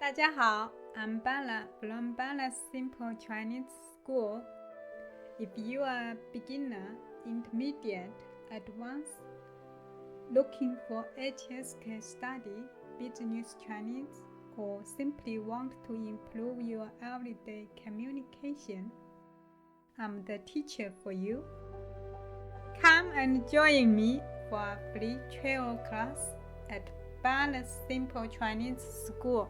大家好, I'm Bella from Bella's Simple Chinese School. If you are a beginner, intermediate, advanced, looking for HSK study, business Chinese, or simply want to improve your everyday communication, I'm the teacher for you. Come and join me for a free trial class at Bella's Simple Chinese School.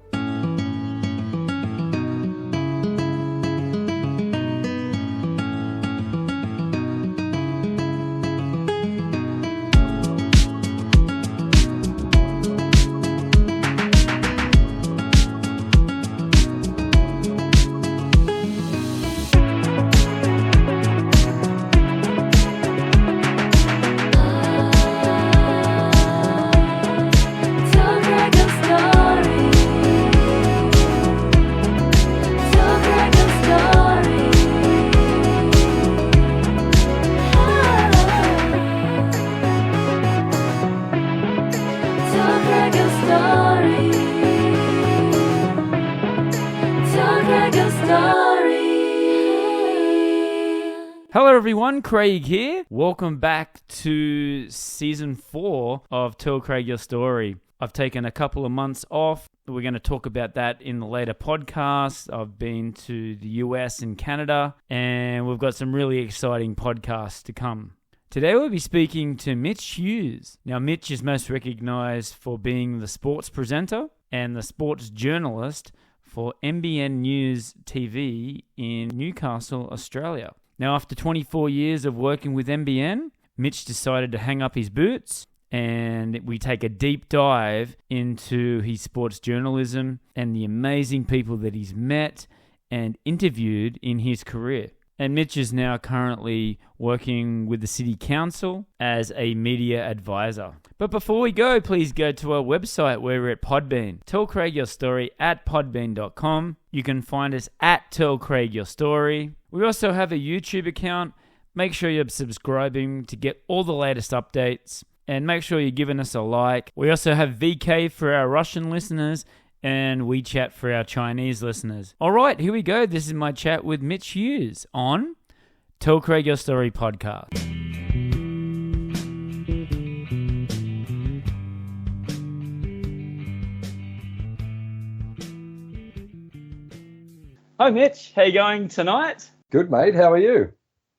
Hello everyone, Craig here. Welcome back to Season 4 of Tell Craig Your Story. I've taken a couple of months off. We're going to talk about that in the later podcasts. I've been to the US and Canada, and we've got some really exciting podcasts to come. Today we'll be speaking to Mitch Hughes. Now, Mitch is most recognised for being the sports presenter and the sports journalist for NBN News TV in Newcastle, Australia. Now, after 24 years of working with NBN, Mitch decided to hang up his boots, and we take a deep dive into his sports journalism and the amazing people that he's met and interviewed in his career. And Mitch is now currently working with the City Council as a media advisor. But before we go, please go to our website where we're at Podbean. Tell Craig Your Story at podbean.com. You can find us at Tell Craig Your Story. We also have a YouTube account. Make sure you're subscribing to get all the latest updates. And make sure you're giving us a like. We also have VK for our Russian listeners and WeChat for our Chinese listeners. All right, here we go. This is my chat with Mitch Hughes on Tell Craig Your Story podcast. Hi, Mitch. How you going tonight? Good, mate. How are you?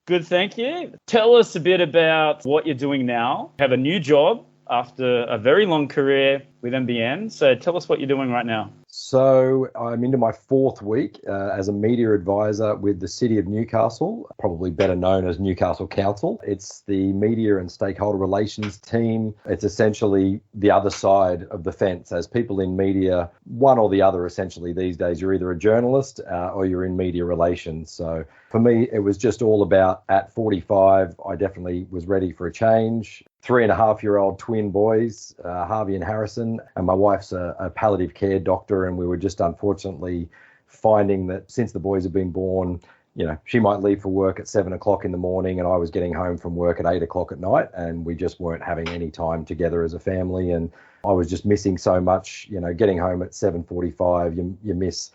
Good, thank you. Tell us a bit about what you're doing now. You have a new job after a very long career with NBN. So tell us what you're doing right now. So I'm into my fourth week as a media advisor with the City of Newcastle, probably better known as Newcastle Council. It's the media and stakeholder relations team. It's essentially the other side of the fence. As people in media, one or the other essentially these days, you're either a journalist or you're in media relations. So for me, it was just all about at 45, I definitely was ready for a change. 3.5-year-old twin boys, Harvey and Harrison, and my wife's a palliative care doctor, and we were just unfortunately finding that since the boys have been born, you know, she might leave for work at 7 o'clock in the morning and I was getting home from work at 8 o'clock at night, and we just weren't having any time together as a family, and I was just missing so much, you know, getting home at 7:45, you miss,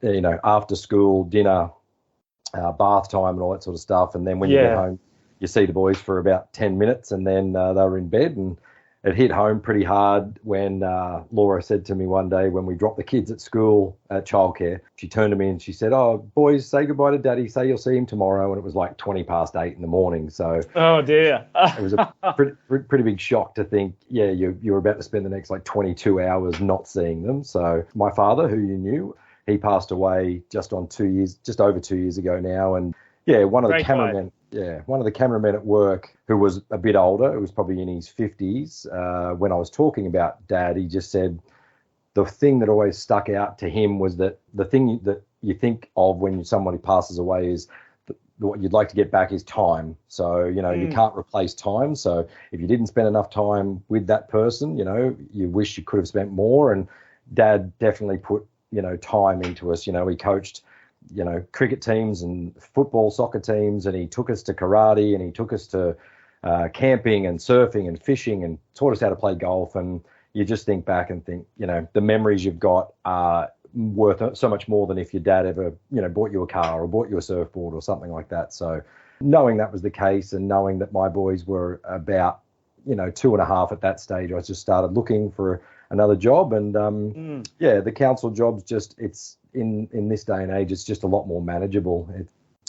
you know, after school, dinner, bath time and all that sort of stuff, and then when you get home, you see the boys for about 10 minutes and then they were in bed, and it hit home pretty hard when Laura said to me one day when we dropped the kids at school at childcare, she turned to me and she said, "Oh, boys, say goodbye to Daddy, say you'll see him tomorrow." And it was like 20 past 8 in the morning. So oh dear. It was a pretty big shock to think, you're about to spend the next like 22 hours not seeing them. So my father, who you knew, he passed away just over 2 years ago now. And one of the cameramen. One of the cameramen at work who was a bit older, who was probably in his 50s, when I was talking about Dad, he just said the thing that always stuck out to him was that the thing that you think of when somebody passes away is what you'd like to get back is time. So, you know, you can't replace time. So if you didn't spend enough time with that person, you know, you wish you could have spent more. And Dad definitely put, you know, time into us. You know, he coached, you know, cricket teams and football, soccer teams, and he took us to karate, and he took us to camping and surfing and fishing, and taught us how to play golf. And you just think back and think, you know, the memories you've got are worth so much more than if your dad ever, bought you a car or bought you a surfboard or something like that. So knowing that was the case and knowing that my boys were about, 2.5 at that stage, I just started looking for another job. And the council job's just, it's in this day and age, it's just a lot more manageable.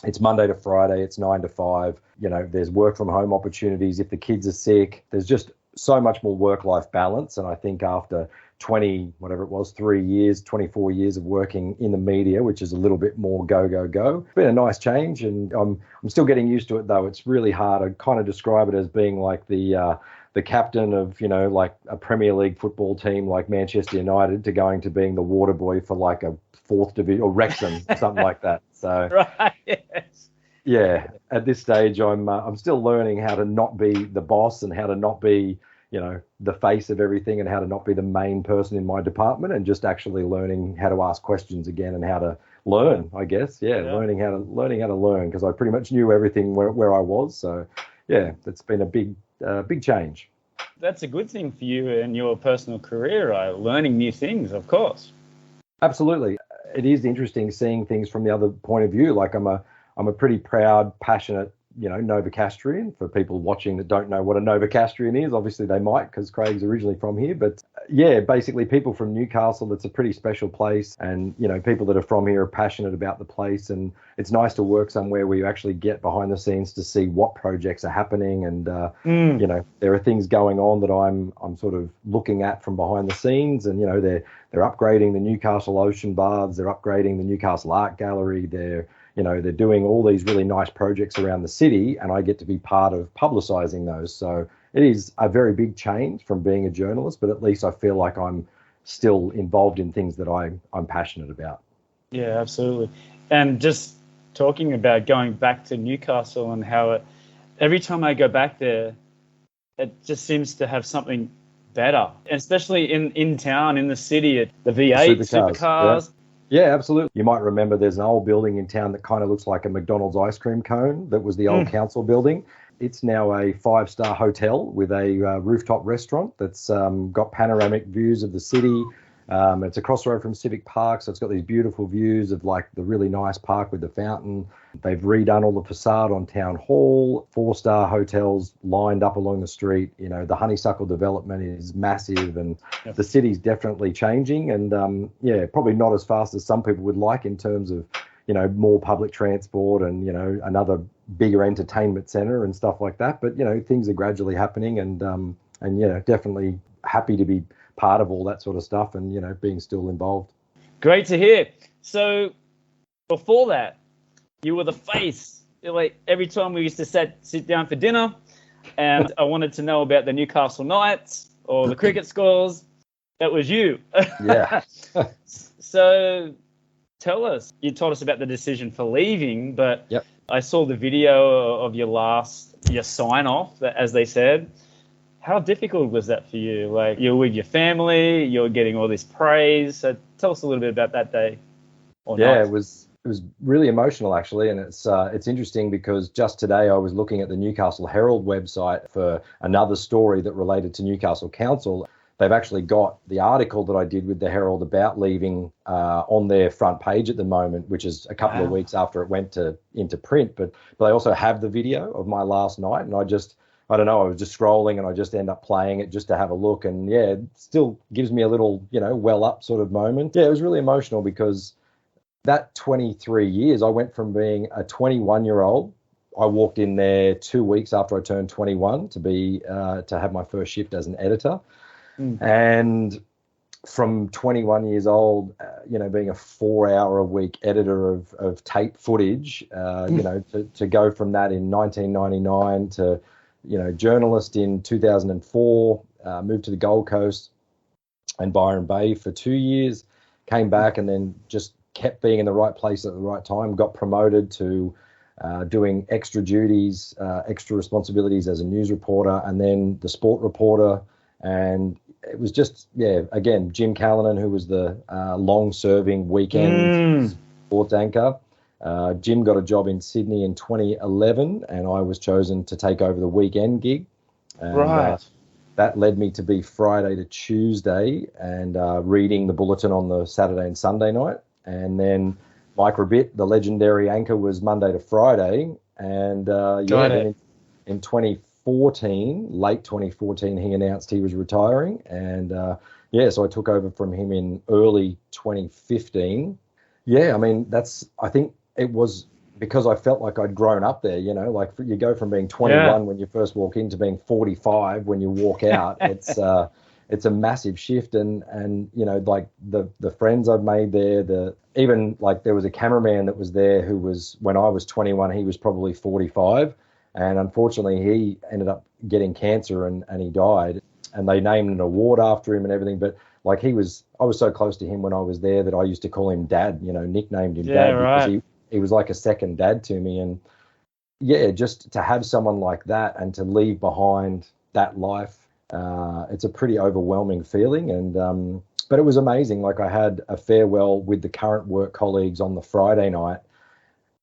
It's Monday to Friday, it's 9 to 5. There's work from home opportunities if the kids are sick. There's just so much more work-life balance. And I think after 24 years of working in the media, which is a little bit more go. It's been a nice change, and I'm still getting used to it, though. It's really hard. I kind of describe it as being like the captain of, like a Premier League football team like Manchester United to going to being the water boy for like a 4th division or Wrexham, something like that. So, right, yes. Yeah, at this stage, I'm still learning how to not be the boss and how to not be, the face of everything and how to not be the main person in my department, and just actually learning how to ask questions again and how to learn, I guess. Learning how to learn, because I pretty much knew everything where I was. So, yeah, it's been a big change. That's a good thing for you in your personal career, right? Learning new things, of course. Absolutely. It is interesting seeing things from the other point of view. Like I'm a pretty proud, passionate, Novocastrian. For people watching that don't know what a Novocastrian is, obviously they might, because Craig's originally from here. But basically people from Newcastle, it's a pretty special place, and people that are from here are passionate about the place, and it's nice to work somewhere where you actually get behind the scenes to see what projects are happening, and there are things going on that I'm sort of looking at from behind the scenes, and they're upgrading the Newcastle Ocean Baths, they're upgrading the Newcastle Art Gallery, they're doing all these really nice projects around the city, and I get to be part of publicising those. So it is a very big change from being a journalist, but at least I feel like I'm still involved in things that I'm passionate about. Yeah, absolutely. And just talking about going back to Newcastle and how every time I go back there, it just seems to have something better, and especially in town, in the city, the V8 supercars. Yeah, absolutely. You might remember there's an old building in town that kind of looks like a McDonald's ice cream cone. That was the old council building. It's now a 5-star hotel with a rooftop restaurant that's got panoramic views of the city. It's across the road from Civic Park, so it's got these beautiful views of like the really nice park with the fountain. They've redone all the facade on Town Hall, 4-star hotels lined up along the street. The Honeysuckle development is massive, and the city's definitely changing, and probably not as fast as some people would like in terms of, more public transport and, another bigger entertainment centre and stuff like that. But, things are gradually happening, and definitely happy to be part of all that sort of stuff and, being still involved. Great to hear. So before that, you were the face. Like every time we used to sit down for dinner and I wanted to know about the Newcastle Knights or the cricket scores, that was you. Yeah. So tell us, you told us about the decision for leaving, but yep. I saw the video of your sign off, as they said. How difficult was that for you? Like, you're with your family, you're getting all this praise. So tell us a little bit about that day. It was really emotional, actually, and it's interesting because just today I was looking at the Newcastle Herald website for another story that related to Newcastle Council. They've actually got the article that I did with the Herald about leaving on their front page at the moment, which is a couple of weeks after it went into print. But they also have the video of my last night, and I don't know, I was just scrolling and I just end up playing it just to have a look. And it still gives me a little, well up sort of moment. Yeah, it was really emotional because that 23 years, I went from being a 21-year-old. I walked in there 2 weeks after I turned 21 to have my first shift as an editor. And from 21 years old, being a 4-hour-a-week editor of tape footage, to go from that in 1999 to, journalist in 2004, moved to the Gold Coast and Byron Bay for 2 years, came back and then just kept being in the right place at the right time, got promoted to doing extra duties, extra responsibilities as a news reporter, and then the sport reporter. And it was just, again, Jim Callanan, who was the long-serving weekend sports anchor. Jim got a job in Sydney in 2011, and I was chosen to take over the weekend gig. And, right. that led me to be Friday to Tuesday and reading the bulletin on the Saturday and Sunday night. And then Mike Rabbit, the legendary anchor, was Monday to Friday. And then in 2014, late 2014, he announced he was retiring. And so I took over from him in early 2015. Yeah, I mean, I think it was because I felt like I'd grown up there, you know, like you go from being 21 when you first walk in to being 45 when you walk out. It's a massive shift. And you know, like the friends I've made there, even like there was a cameraman that was there who was, when I was 21, he was probably 45. And unfortunately, he ended up getting cancer and he died. And they named an award after him and everything. But like I was so close to him when I was there that I used to call him Dad, you know, nicknamed him Dad because he was like a second dad to me. And yeah, just to have someone like that and to leave behind that life, it's a pretty overwhelming feeling. And but it was amazing. Like I had a farewell with the current work colleagues on the Friday night,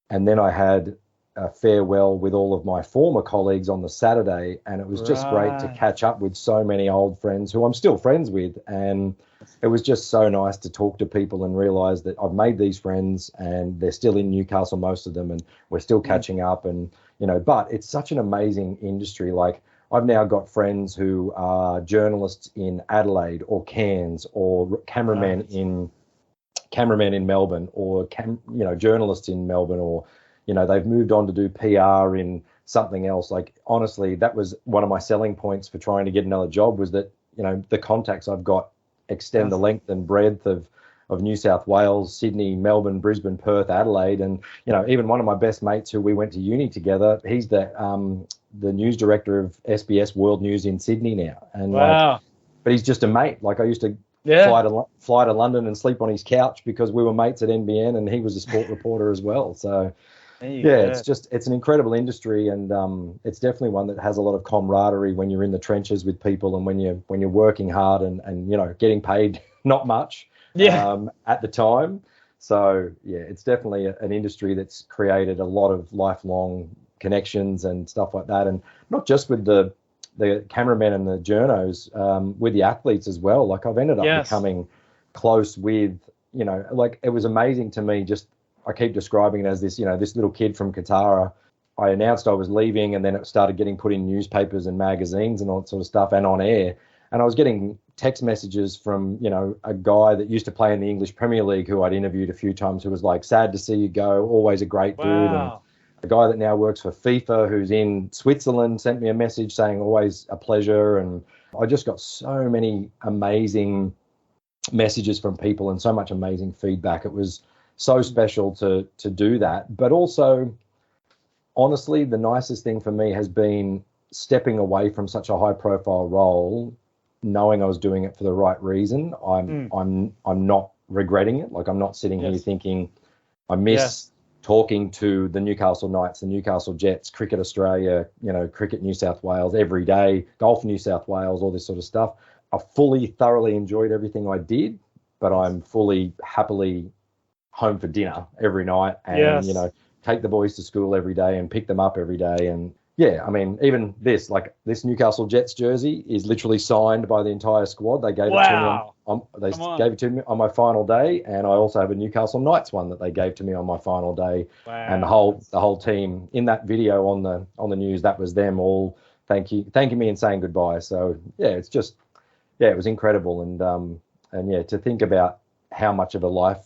and then I had a farewell with all of my former colleagues on the Saturday, and it was just great to catch up with so many old friends who I'm still friends with. And it was just so nice to talk to people and realize that I've made these friends and they're still in Newcastle, most of them, and we're still catching up. And, you know, but it's such an amazing industry. Like I've now got friends who are journalists in Adelaide or Cairns or cameramen in Melbourne or, journalists in Melbourne, or, you know, they've moved on to do PR in something else. Like, honestly, that was one of my selling points for trying to get another job, was that, you know, the contacts I've got extend the length and breadth of New South Wales, Sydney, Melbourne, Brisbane, Perth, Adelaide. And, you know, even one of my best mates who we went to uni together, he's the news director of SBS World News in Sydney now. And but he's just a mate. Like I used to fly to London and sleep on his couch because we were mates at NBN and he was a sport reporter as well. So it's an incredible industry, and it's definitely one that has a lot of camaraderie when you're in the trenches with people, and when you're working hard and you know, getting paid not much at the time. So yeah, it's definitely an industry that's created a lot of lifelong connections and stuff like that, and not just with the cameramen and the journos, with the athletes as well. Like I've ended up becoming close with, you know, like it was amazing to me. Just I keep describing it as this, you know, this little kid from Katara. I announced I was leaving, and then it started getting put in newspapers and magazines and all that sort of stuff, and on air. And I was getting text messages from, you know, a guy that used to play in the English Premier League who I'd interviewed a few times, who was like, "Sad to see you go, always a great dude." And a guy that now works for FIFA who's in Switzerland sent me a message saying, "Always a pleasure." And I just got so many amazing messages from people and so much amazing feedback. It was so special to do that. But also, honestly, the nicest thing for me has been stepping away from such a high profile role, knowing I was doing it for the right reason. I'm not regretting it. Like I'm not sitting here thinking I miss talking to the Newcastle Knights, the Newcastle Jets, Cricket Australia, you know, Cricket New South Wales every day, Golf New South Wales, all this sort of stuff. I thoroughly enjoyed everything I did, but I'm happily home for dinner every night, and you know, take the boys to school every day and pick them up every day. And yeah, I mean, even this Newcastle Jets jersey is literally signed by the entire squad. They gave it to me gave it to me on my final day, and I also have a Newcastle Knights one that they gave to me on my final day. And the whole team in that video on the news, that was them all thanking me and saying goodbye. So yeah, it's just it was incredible. And to think about how much of a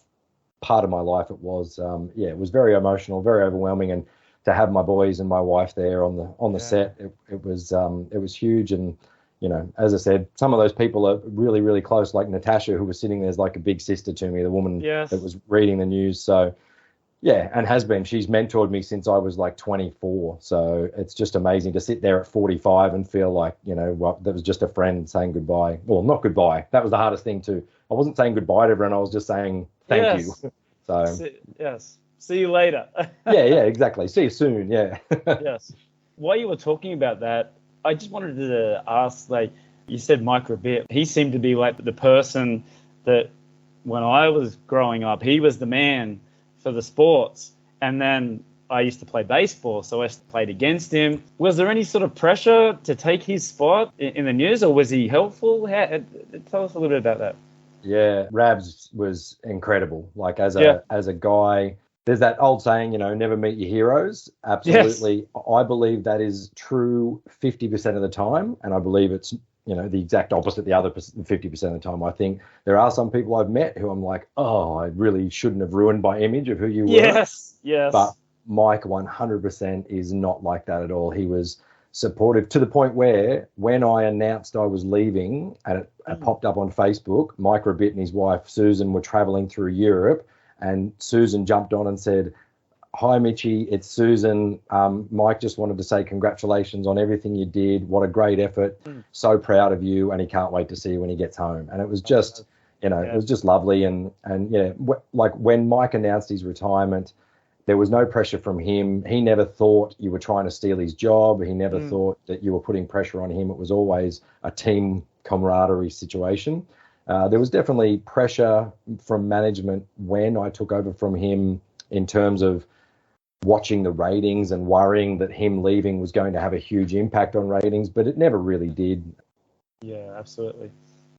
part of my life it was, it was very emotional, very overwhelming. And to have my boys and my wife there on the set, it was huge. And, you know, as I said, some of those people are really, really close, like Natasha, who was sitting there as like a big sister to me, the woman that was reading the news. So yeah, and has been. She's mentored me since I was like 24. So it's just amazing to sit there at 45 and feel like, you know, that was just a friend saying goodbye. Well, not goodbye. That was the hardest thing too. I wasn't saying goodbye to everyone. I was just saying thank you. So see you later. yeah, exactly. See you soon. Yeah. Yes. While you were talking about that, I just wanted to ask, like you said, Mike Rabbit. He seemed to be like the person that when I was growing up, he was the man for the sports. And then I used to play baseball, so I played against him. Was there any sort of pressure to take his spot in the news, or was he helpful? Tell us a little bit about that. Yeah, Rabs was incredible. Like as a guy, there's that old saying, never meet your heroes. Absolutely. Yes. I believe that is true 50% of the time, and I believe it's the exact opposite the other 50% of the time. I think there are some people I've met who I'm like, oh, I really shouldn't have ruined my image of who you were. Yes. But Mike 100% is not like that at all. He was supportive to the point where when I announced I was leaving and it popped up on Facebook, Mike Rabbit and his wife Susan were traveling through Europe, and Susan jumped on and said, "Hi, Mitchie, it's Susan. Mike just wanted to say congratulations on everything you did. What a great effort. So proud of you, and he can't wait to see you when he gets home." And it was just, it was just lovely. And like when Mike announced his retirement, there was no pressure from him. He never thought you were trying to steal his job. He never thought that you were putting pressure on him. It was always a team camaraderie situation. There was definitely pressure from management when I took over from him in terms of watching the ratings and worrying that him leaving was going to have a huge impact on ratings, but it never really did. Yeah, absolutely.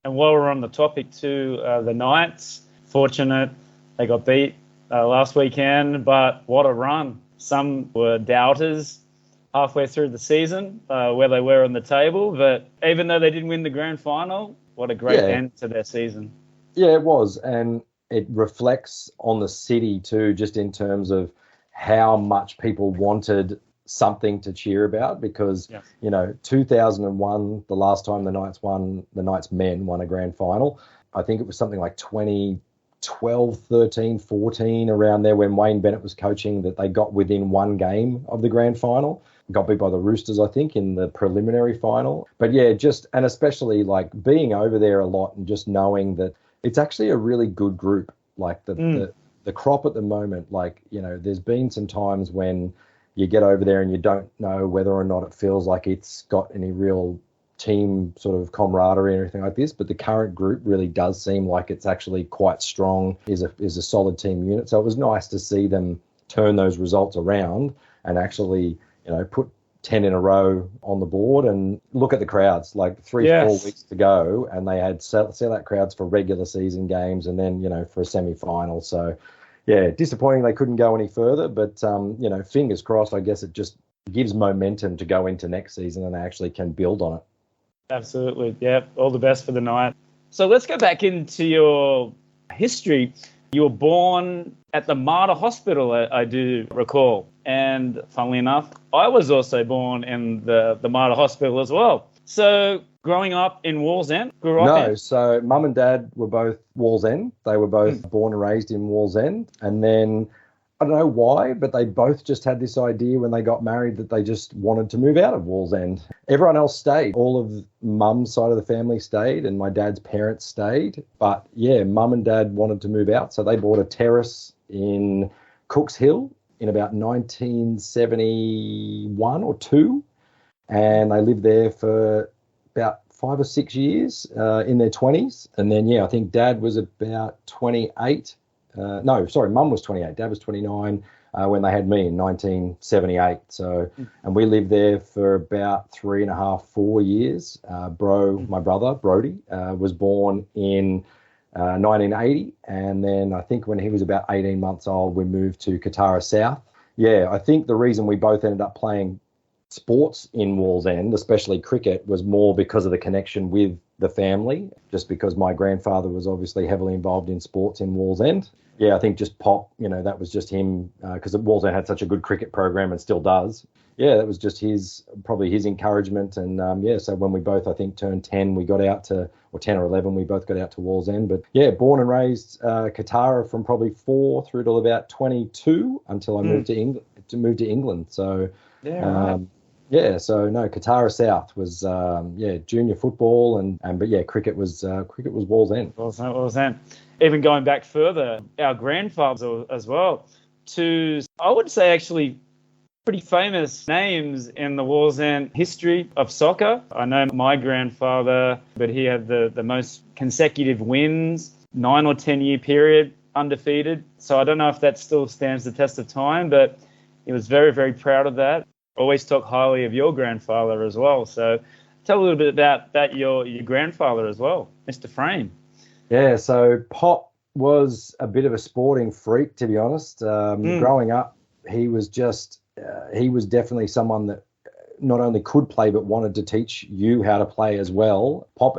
And while we're on the topic too, the Knights, fortunate, they got beat last weekend, but what a run. Some were doubters halfway through the season, where they were on the table, but even though they didn't win the grand final, what a great end to their season. Yeah, it was, and it reflects on the city too, just in terms of how much people wanted something to cheer about, because 2001, the last time the Knights men won a grand final, I think it was something like 2012, 13, 14, around there when Wayne Bennett was coaching, that they got within one game of the grand final. Got beat by the Roosters, I think, in the preliminary final. But and especially like being over there a lot and just knowing that it's actually a really good group. Like the crop at the moment, there's been some times when you get over there and you don't know whether or not it feels like it's got any real team sort of camaraderie or anything like this, but the current group really does seem like it's actually quite strong, is a solid team unit. So it was nice to see them turn those results around and actually, put 10 in a row on the board. And look at the crowds, like 3-4 weeks to go, and they had sellout crowds for regular season games and then, for a semi-final. So, disappointing they couldn't go any further, but, fingers crossed. I guess it just gives momentum to go into next season and they actually can build on it. Absolutely. Yeah. All the best for the Knights. So let's go back into your history. You were born at the Mater Hospital, I do recall. And funnily enough, I was also born in the Mater Hospital as well. So growing up in Wallsend? So mum and dad were both Wallsend. They were both born and raised in Wallsend. And then I don't know why, but they both just had this idea when they got married that they just wanted to move out of Wallsend. Everyone else stayed. All of mum's side of the family stayed and my dad's parents stayed. But mum and dad wanted to move out. So they bought a terrace in Cooks Hill in about 1971 or 2. And they lived there for about 5 or 6 years in their 20s. And then, I think dad was about 28. Mum was 28. Dad was 29 when they had me in 1978. So, and we lived there for about 3.5, 4 years. My brother, Brody, was born in 1980. And then I think when he was about 18 months old, we moved to Katara South. I think the reason we both ended up playing sports in Wallsend, especially cricket, was more because of the connection with the family, just because my grandfather was obviously heavily involved in sports in Wallsend. I think just Pop, that was just him, because Wallsend had such a good cricket program and still does. That was just probably his encouragement. And so when we both, I think, turned 10, we got out to, or 10 or 11, we both got out to Wallsend. But born and raised Katara from probably 4 through to about 22 until I moved to England. So, Katara South was junior football but cricket was Wallsend. Wallsend. Even going back further, our grandfathers as well, to I would say actually pretty famous names in the Wallsend history of soccer. I know my grandfather, but he had the most consecutive wins, 9 or 10 year period, undefeated. So I don't know if that still stands the test of time, but He was very, very proud of that. Always talk highly of your grandfather as well. So tell a little bit about your grandfather as well, Mr. Frame. Yeah, so Pop was a bit of a sporting freak, to be honest. Growing up, he was definitely someone that not only could play but wanted to teach you how to play as well. Pop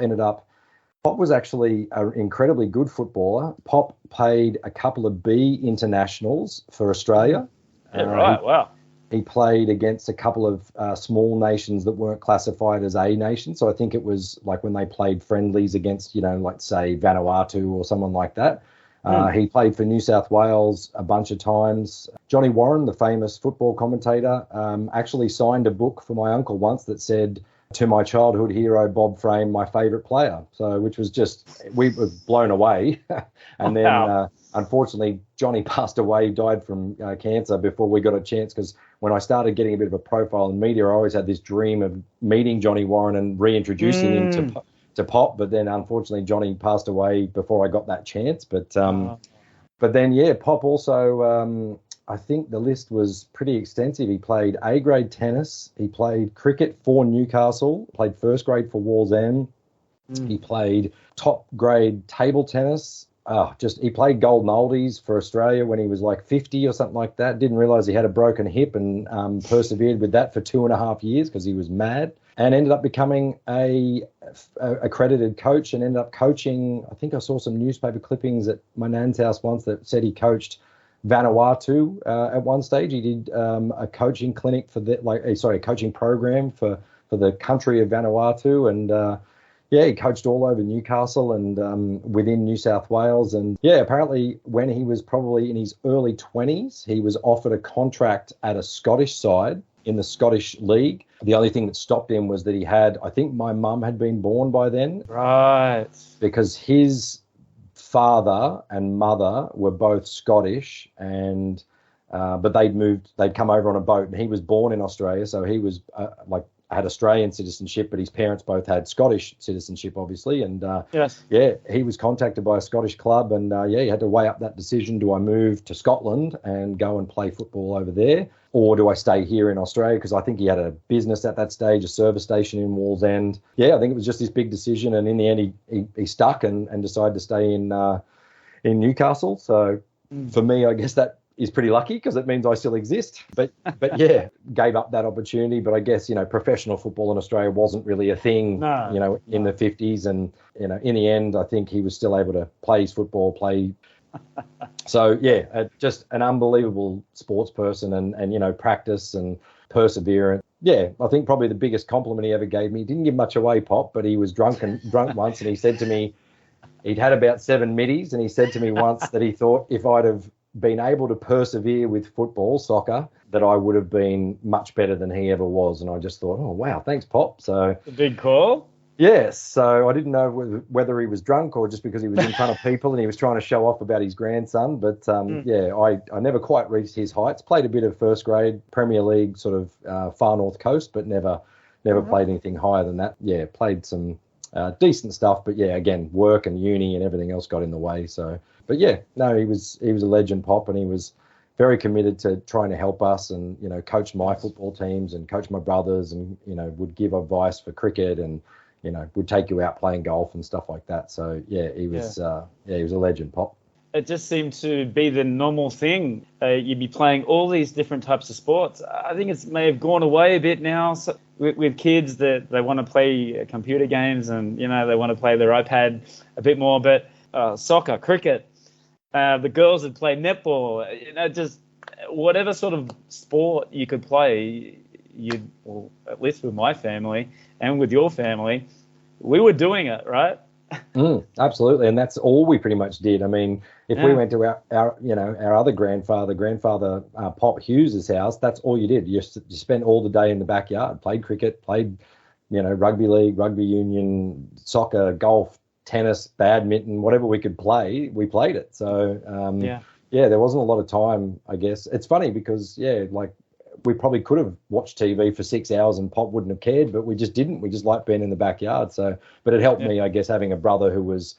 was actually an incredibly good footballer. Pop played a couple of B internationals for Australia. Yeah, right, wow. He played against a couple of small nations that weren't classified as A nations. So I think it was like when they played friendlies against, like say Vanuatu or someone like that. He played for New South Wales a bunch of times. Johnny Warren, the famous football commentator, actually signed a book for my uncle once that said, "To my childhood hero, Bob Frame, my favourite player." So, which was we were blown away. And then, unfortunately, Johnny passed away, died from cancer before we got a chance, because when I started getting a bit of a profile in media, I always had this dream of meeting Johnny Warren and reintroducing him to Pop, but then unfortunately Johnny passed away before I got that chance. But then, yeah, Pop also, I think the list was pretty extensive. He played A-grade tennis. He played cricket for Newcastle, played first grade for Wallsend. He played top grade table tennis. He played golden oldies for Australia when he was like 50 or something like that. Didn't realise he had a broken hip and persevered with that for 2.5 years because he was mad, and ended up becoming a accredited coach and ended up coaching. I think I saw some newspaper clippings at my nan's house once that said he coached Vanuatu at one stage. He did a coaching clinic for a coaching program for the country of Vanuatu, and he coached all over Newcastle and within New South Wales. And apparently when he was probably in his early 20s, he was offered a contract at a Scottish side in the Scottish League. The only thing that stopped him was that I think my mum had been born by then. Right. Because his father and mother were both Scottish, and but they'd come over on a boat, and he was born in Australia, so he was had Australian citizenship, but his parents both had Scottish citizenship, obviously. And he was contacted by a Scottish club, and he had to weigh up that decision. Do I move to Scotland and go and play football over there, or do I stay here in Australia? Because I think he had a business at that stage, a service station in Wallsend. I think it was just this big decision, and in the end he stuck and decided to stay in Newcastle. So for me, I guess that is pretty lucky, because it means I still exist. But gave up that opportunity. But I guess, professional football in Australia wasn't really a thing, in the 50s. And, in the end, I think he was still able to play his football, So, just an unbelievable sports person and practice and perseverance. I think probably the biggest compliment he ever gave me, he didn't give much away, Pop, but he was drunk once, and he said to me, he'd had about 7 middies, and he said to me once that he thought if I'd have been able to persevere with soccer, that I would have been much better than he ever was. And I just thought, oh, wow, thanks, Pop. So a big call. Yes. So I didn't know whether he was drunk or just because he was in front of people and he was trying to show off about his grandson. But I never quite reached his heights. Played a bit of first grade Premier League, sort of far north coast, but never played anything higher than that. Played some decent stuff, but again, work and uni and everything else got in the way. So, but he was a legend, Pop, and he was very committed to trying to help us and, coach my football teams and coach my brothers and, would give advice for cricket and, would take you out playing golf and stuff like that. So, he was a legend, Pop. It just seemed to be the normal thing. You'd be playing all these different types of sports. I think it may have gone away a bit now with kids that they want to play computer games and, they want to play their iPad a bit more. But soccer, cricket, the girls would play netball, just whatever sort of sport you could play, at least with my family and with your family, we were doing it, right? Absolutely, and that's all we pretty much did. I mean, if we went to our other grandfather Pop Hughes' house, that's all you did. You spent all the day in the backyard, played cricket, played rugby league, rugby union, soccer, golf, tennis, badminton, whatever we could play, we played it. So there wasn't a lot of time, I guess. It's funny because we probably could have watched TV for 6 hours and Pop wouldn't have cared, but we just didn't. We just liked being in the backyard. So, but it helped me, I guess, having a brother who was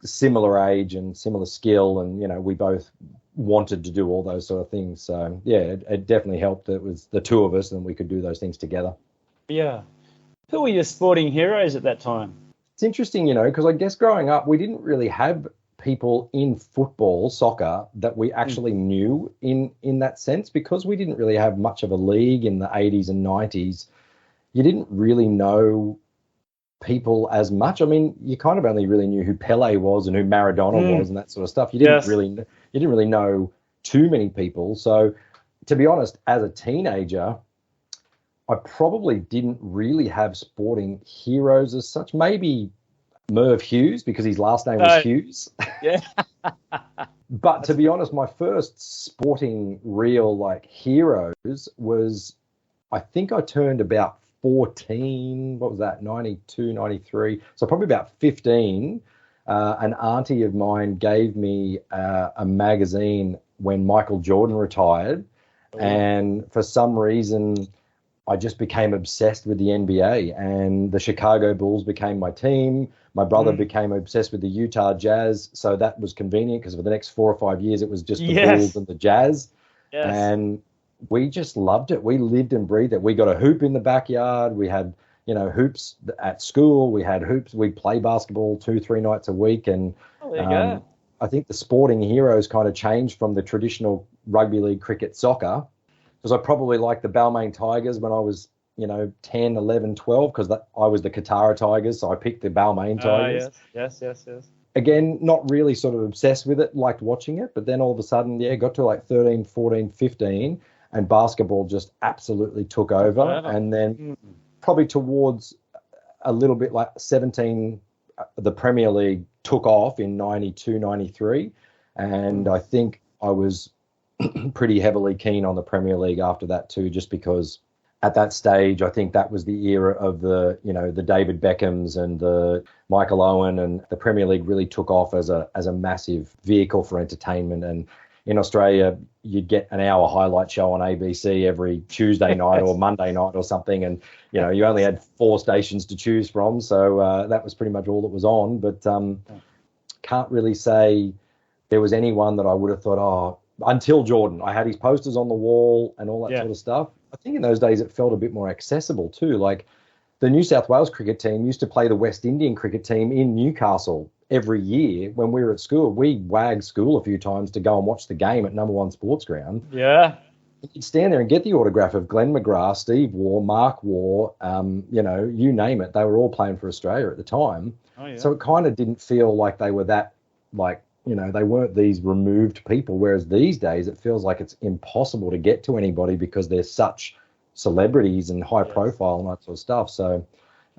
similar age and similar skill, and we both wanted to do all those sort of things. So, yeah, it definitely helped that it was the two of us and we could do those things together. Yeah. Who were your sporting heroes at that time? It's interesting, because I guess growing up, we didn't really have people in football, soccer, that we actually knew in that sense, because we didn't really have much of a league in the 80s and 90s. You didn't really know people as much. I mean, you kind of only really knew who Pele was and who Maradona was and that sort of stuff. You didn't really know too many people. So, to be honest, as a teenager, I probably didn't really have sporting heroes as such. Maybe Merv Hughes, because his last name was Hughes. Yeah. But to be honest, my first sporting real heroes was, I think I turned about 14, what was that, 92, 93. So probably about 15. An auntie of mine gave me a magazine when Michael Jordan retired. Oh. And for some reason, I just became obsessed with the NBA, and the Chicago Bulls became my team. My brother became obsessed with the Utah Jazz, so that was convenient because for the next 4 or 5 years, it was just the Bulls and the Jazz. Yes. And we just loved it. We lived and breathed it. We got a hoop in the backyard. We had, hoops at school. We had hoops. We'd play basketball 2-3 nights a week. And there you go. I think the sporting heroes kind of changed from the traditional rugby league, cricket, soccer, because I probably liked the Balmain Tigers when I was, 10, 11, 12, because I was the Katara Tigers, so I picked the Balmain Tigers. Yes. Again, not really sort of obsessed with it, liked watching it, but then all of a sudden, got to 13, 14, 15, and basketball just absolutely took over. And then probably towards a little bit 17, the Premier League took off in 92, 93, and I think I was pretty heavily keen on the Premier League after that too, just because at that stage, I think that was the era of the David Beckhams and the Michael Owen, and the Premier League really took off as a massive vehicle for entertainment. And in Australia, you'd get an hour highlight show on ABC every Tuesday night or Monday night or something, and you only had 4 stations to choose from, so that was pretty much all that was on. But can't really say there was anyone that I would have thought, until Jordan. I had his posters on the wall and all that sort of stuff. I think in those days it felt a bit more accessible too. Like the New South Wales cricket team used to play the West Indian cricket team in Newcastle every year when we were at school. We wagged school a few times to go and watch the game at number 1 sports ground. Yeah. You'd stand there and get the autograph of Glenn McGrath, Steve Waugh, Mark Waugh, you name it. They were all playing for Australia at the time. Oh, yeah. So it kind of didn't feel like they were that, they weren't these removed people, whereas these days it feels like it's impossible to get to anybody because they're such celebrities and high profile and that sort of stuff. So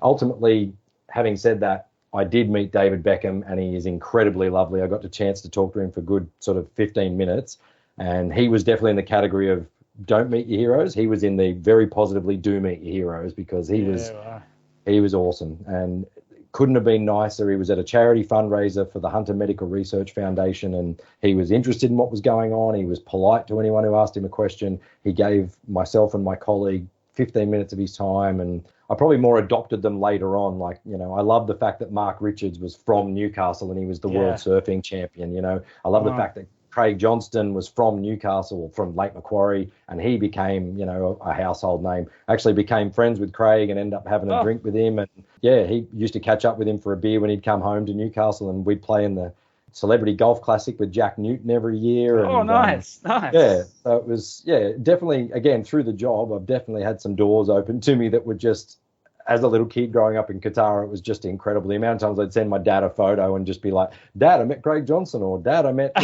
ultimately, having said that, I did meet David Beckham, and he is incredibly lovely. I got the chance to talk to him for good sort of 15 minutes, and he was definitely in the category of don't meet your heroes. He was in the very positively do meet your heroes, because he was awesome and couldn't have been nicer. He was at a charity fundraiser for the Hunter Medical Research Foundation, and he was interested in what was going on. He was polite to anyone who asked him a question. He gave myself and my colleague 15 minutes of his time, and I probably more adopted them later on. I love the fact that Mark Richards was from Newcastle and he was the world surfing champion. I love the fact that Craig Johnston was from Newcastle, from Lake Macquarie, and he became, a household name. Actually became friends with Craig and ended up having a drink with him. And he used to catch up with him for a beer when he'd come home to Newcastle, and we'd play in the Celebrity Golf Classic with Jack Newton every year. And, nice. Yeah, so it was, definitely, again, through the job, I've definitely had some doors open to me that were just, as a little kid growing up in Qatar, it was just incredible. The amount of times I'd send my dad a photo and just be like, Dad, I met Craig Johnson, or Dad, I met,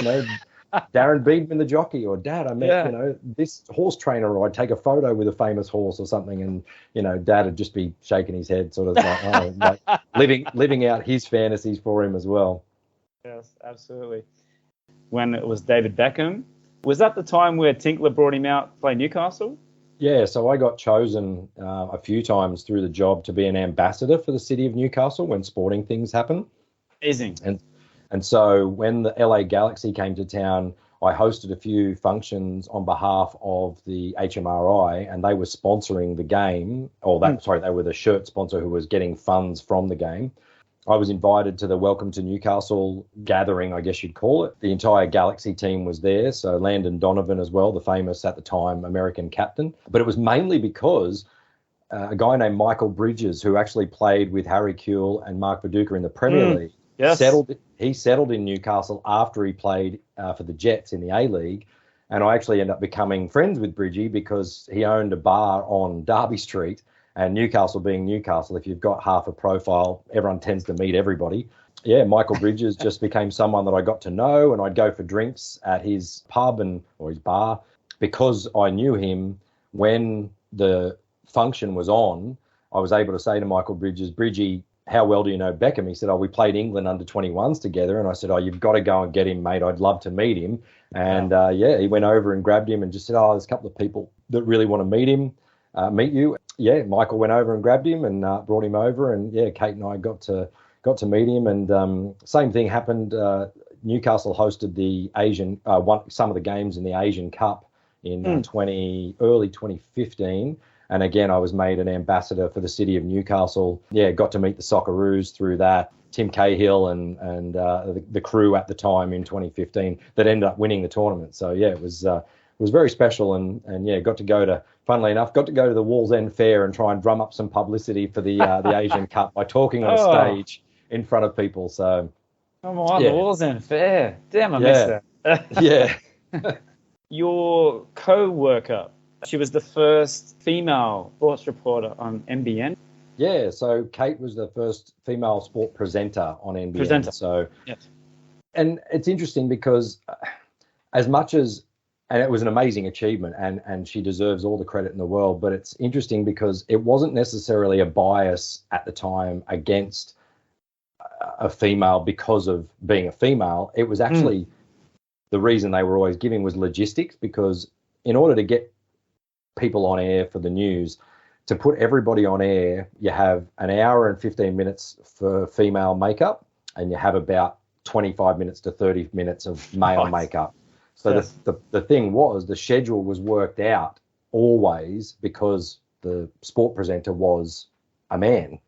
Darren Beedman, the jockey, or Dad, I met, this horse trainer, or I'd take a photo with a famous horse or something, and, Dad would just be shaking his head, sort of living out his fantasies for him as well. Yes, absolutely. When it was David Beckham, was that the time where Tinkler brought him out to play Newcastle? Yeah, so I got chosen a few times through the job to be an ambassador for the city of Newcastle when sporting things happen. Amazing. And so when the LA Galaxy came to town, I hosted a few functions on behalf of the HMRI, and they were sponsoring the game, they were the shirt sponsor who was getting funds from the game. I was invited to the Welcome to Newcastle gathering, I guess you'd call it. The entire Galaxy team was there, so Landon Donovan as well, the famous at the time American captain. But it was mainly because a guy named Michael Bridges, who actually played with Harry Kewell and Mark Viduka in the Premier League, settled in Newcastle after he played for the Jets in the A-League. And I actually ended up becoming friends with Bridgie because he owned a bar on Derby Street. And Newcastle being Newcastle, if you've got half a profile, everyone tends to meet everybody. Yeah, Michael Bridges just became someone that I got to know, and I'd go for drinks at his pub or his bar. Because I knew him, when the function was on, I was able to say to Michael Bridges, Bridgie, how well do you know Beckham? He said, we played England under 21s together. And I said, you've got to go and get him, mate. I'd love to meet him. And he went over and grabbed him and just said, there's a couple of people that really want to meet you. Yeah, Michael went over and grabbed him and brought him over. And Kate and I got to meet him. And same thing happened. Newcastle hosted the Asian, some of the games in the Asian Cup in early 2015. And again, I was made an ambassador for the city of Newcastle. Yeah, got to meet the Socceroos through that. Tim Cahill and the crew at the time in 2015 that ended up winning the tournament. So it was very special, and funnily enough, got to go to the Wallsend Fair and try and drum up some publicity for the Asian Cup by talking on a stage in front of people. So, the Wallsend Fair. Damn, I missed that. Yeah. Your co-worker, she was the first female sports reporter on NBN. Yeah, so Kate was the first female sport presenter on NBN. So, yes. And it's interesting because as much as, and it was an amazing achievement, and she deserves all the credit in the world, but it's interesting because it wasn't necessarily a bias at the time against a female because of being a female. It was actually the reason they were always giving was logistics, because in order to get people on air for the news, to put everybody on air, you have an hour and 15 minutes for female makeup, and you have about 25 minutes to 30 minutes of male makeup. So yes. the thing was, the schedule was worked out always because the sport presenter was a man.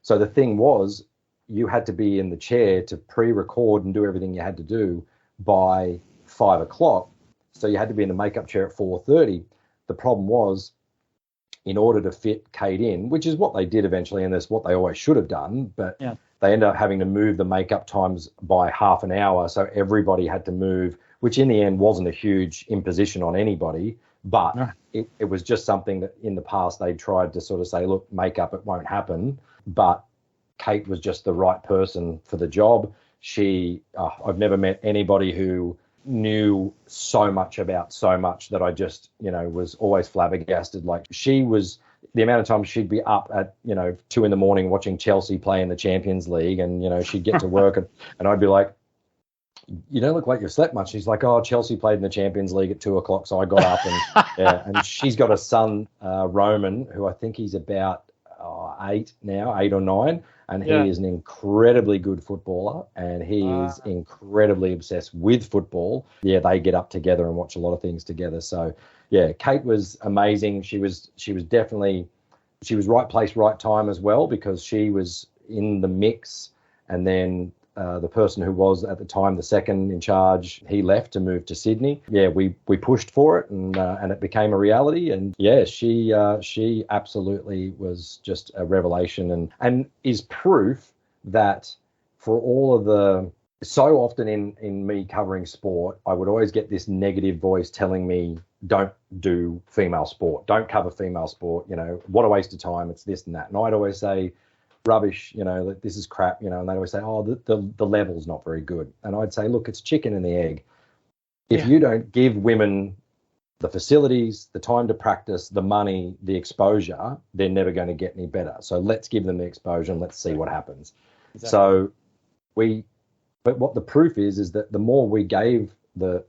So the thing was, you had to be in the chair to pre-record and do everything you had to do by 5 o'clock. So you had to be in the makeup chair at 4:30. The problem was, in order to fit Kate in, which is what they did eventually, and that's what they always should have done, but they ended up having to move the makeup times by half an hour. So everybody had to move, which in the end wasn't a huge imposition on anybody, but it was just something that in the past they tried to sort of say, look, makeup, it won't happen. But Kate was just the right person for the job. I've never met anybody who knew so much about so much that I just, was always flabbergasted. Like, she was, the amount of time she'd be up at, 2 a.m. watching Chelsea play in the Champions League, and, she'd get to work and I'd be like, you don't look like you've slept much. She's like, Chelsea played in the Champions League at 2 o'clock. So I got up and she's got a son, Roman, who I think he's about 8 or 9. And he is an incredibly good footballer, and he is incredibly obsessed with football. Yeah, they get up together and watch a lot of things together. So, Kate was amazing. She was definitely, she was right place, right time as well, because she was in the mix. And then the person who was at the time the second in charge, he left to move to Sydney. Yeah, we pushed for it, and it became a reality. And she absolutely was just a revelation, and is proof that for all of the, so often in me covering sport, I would always get this negative voice telling me, don't do female sport, don't cover female sport, what a waste of time, it's this and that. And I'd always say, rubbish, that this is crap, and they'd always say, the level's not very good. And I'd say, look, it's chicken and the egg. If you don't give women the facilities, the time to practice, the money, the exposure, they're never going to get any better. So let's give them the exposure and let's see what happens. Exactly. So but what the proof is that the more we gave the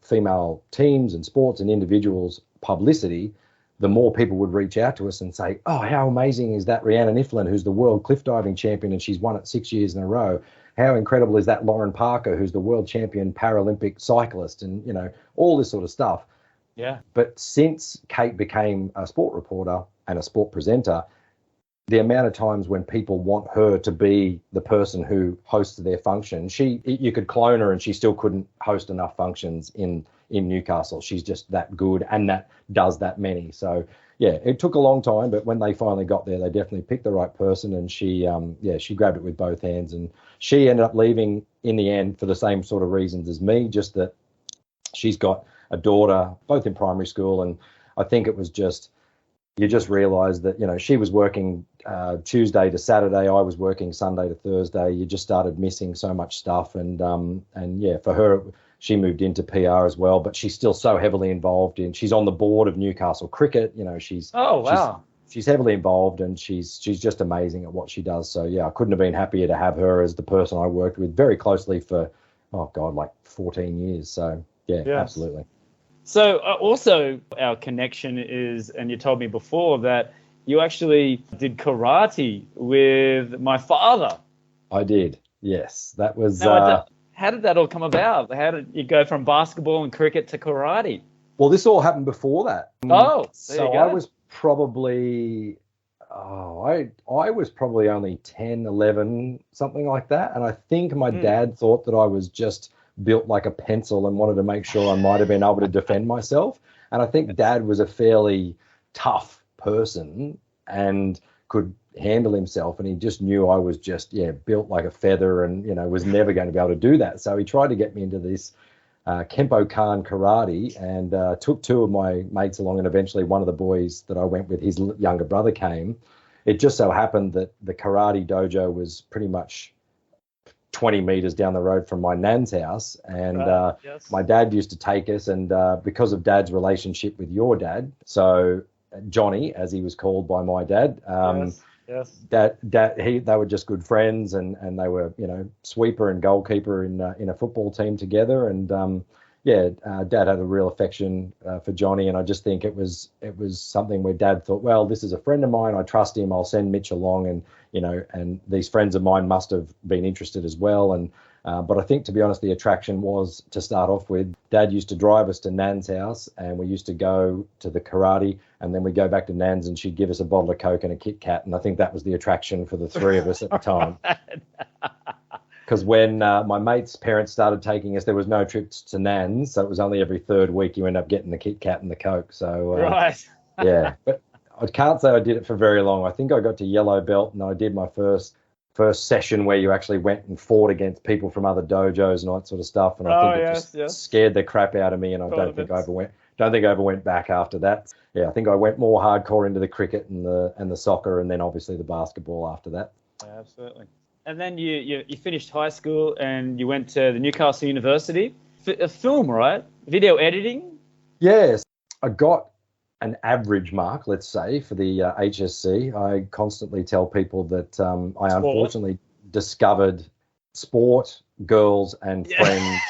female teams and sports and individuals publicity, the more people would reach out to us and say, how amazing is that Rhiannon Iflin, who's the world cliff diving champion, and she's won it 6 years in a row. How incredible is that Lauren Parker, who's the world champion Paralympic cyclist, and, all this sort of stuff. Yeah. But since Kate became a sport reporter and a sport presenter, the amount of times when people want her to be the person who hosts their function, you could clone her and she still couldn't host enough functions in Newcastle. She's just that good and that does that many. So yeah, it took a long time, but when they finally got there, they definitely picked the right person, and she grabbed it with both hands, and she ended up leaving in the end for the same sort of reasons as me, just that she's got a daughter, both in primary school, and I think it was just, you just realise that, you know, she was working Tuesday to Saturday, I was working Sunday to Thursday. You just started missing so much stuff, and yeah, for her, she moved into PR as well, but she's still so heavily involved she's on the board of Newcastle Cricket. You know, she's heavily involved, and she's just amazing at what she does. So yeah, I couldn't have been happier to have her as the person I worked with very closely for, like 14 years. So yeah, yes. Absolutely. So also our connection is, and you told me before that you actually did karate with my father. I did, yes. That was... How did that all come about? How did you go from basketball and cricket to karate? Well, this all happened before that. Oh, so I was probably... I was probably only 10, 11, something like that. And I think my dad thought that I was just built like a pencil and wanted to make sure I might have been able to defend myself. And I think Dad was a fairly tough person and could handle himself, and he just knew I was just built like a feather, and was never going to be able to do that. So he tried to get me into this Kempo Khan karate, and took two of my mates along, and eventually one of the boys that I went with, his younger brother, came. It just so happened that the karate dojo was pretty much 20 meters down the road from my nan's house, and yes. My dad used to take us, and because of Dad's relationship with your dad, so Johnny, as he was called by my dad, yes. They were just good friends, and they were, sweeper and goalkeeper in a football team together, and Dad had a real affection for Johnny, and I just think it was something where Dad thought, well, this is a friend of mine, I trust him, I'll send Mitch along, and and these friends of mine must have been interested as well, and but I think, to be honest, the attraction was, to start off with, Dad used to drive us to Nan's house, and we used to go to the karate, and then we'd go back to Nan's, and she'd give us a bottle of Coke and a Kit Kat, and I think that was the attraction for the three of us at the time. Because when my mate's parents started taking us, there was no trips to Nan's, so it was only every third week you end up getting the Kit Kat and the Coke. So right. Yeah, but I can't say I did it for very long. I think I got to yellow belt, and I did my first session where you actually went and fought against people from other dojos and all that sort of stuff, and I think it just scared the crap out of me, and I don't think I ever went back after that. Yeah, I think I went more hardcore into the cricket and the soccer, and then obviously the basketball after that. Yeah, absolutely. And then you finished high school and you went to the Newcastle University. Film, right? Video editing? Yes. I got an average mark, let's say, for the HSC. I constantly tell people that I unfortunately discovered sport, girls and friends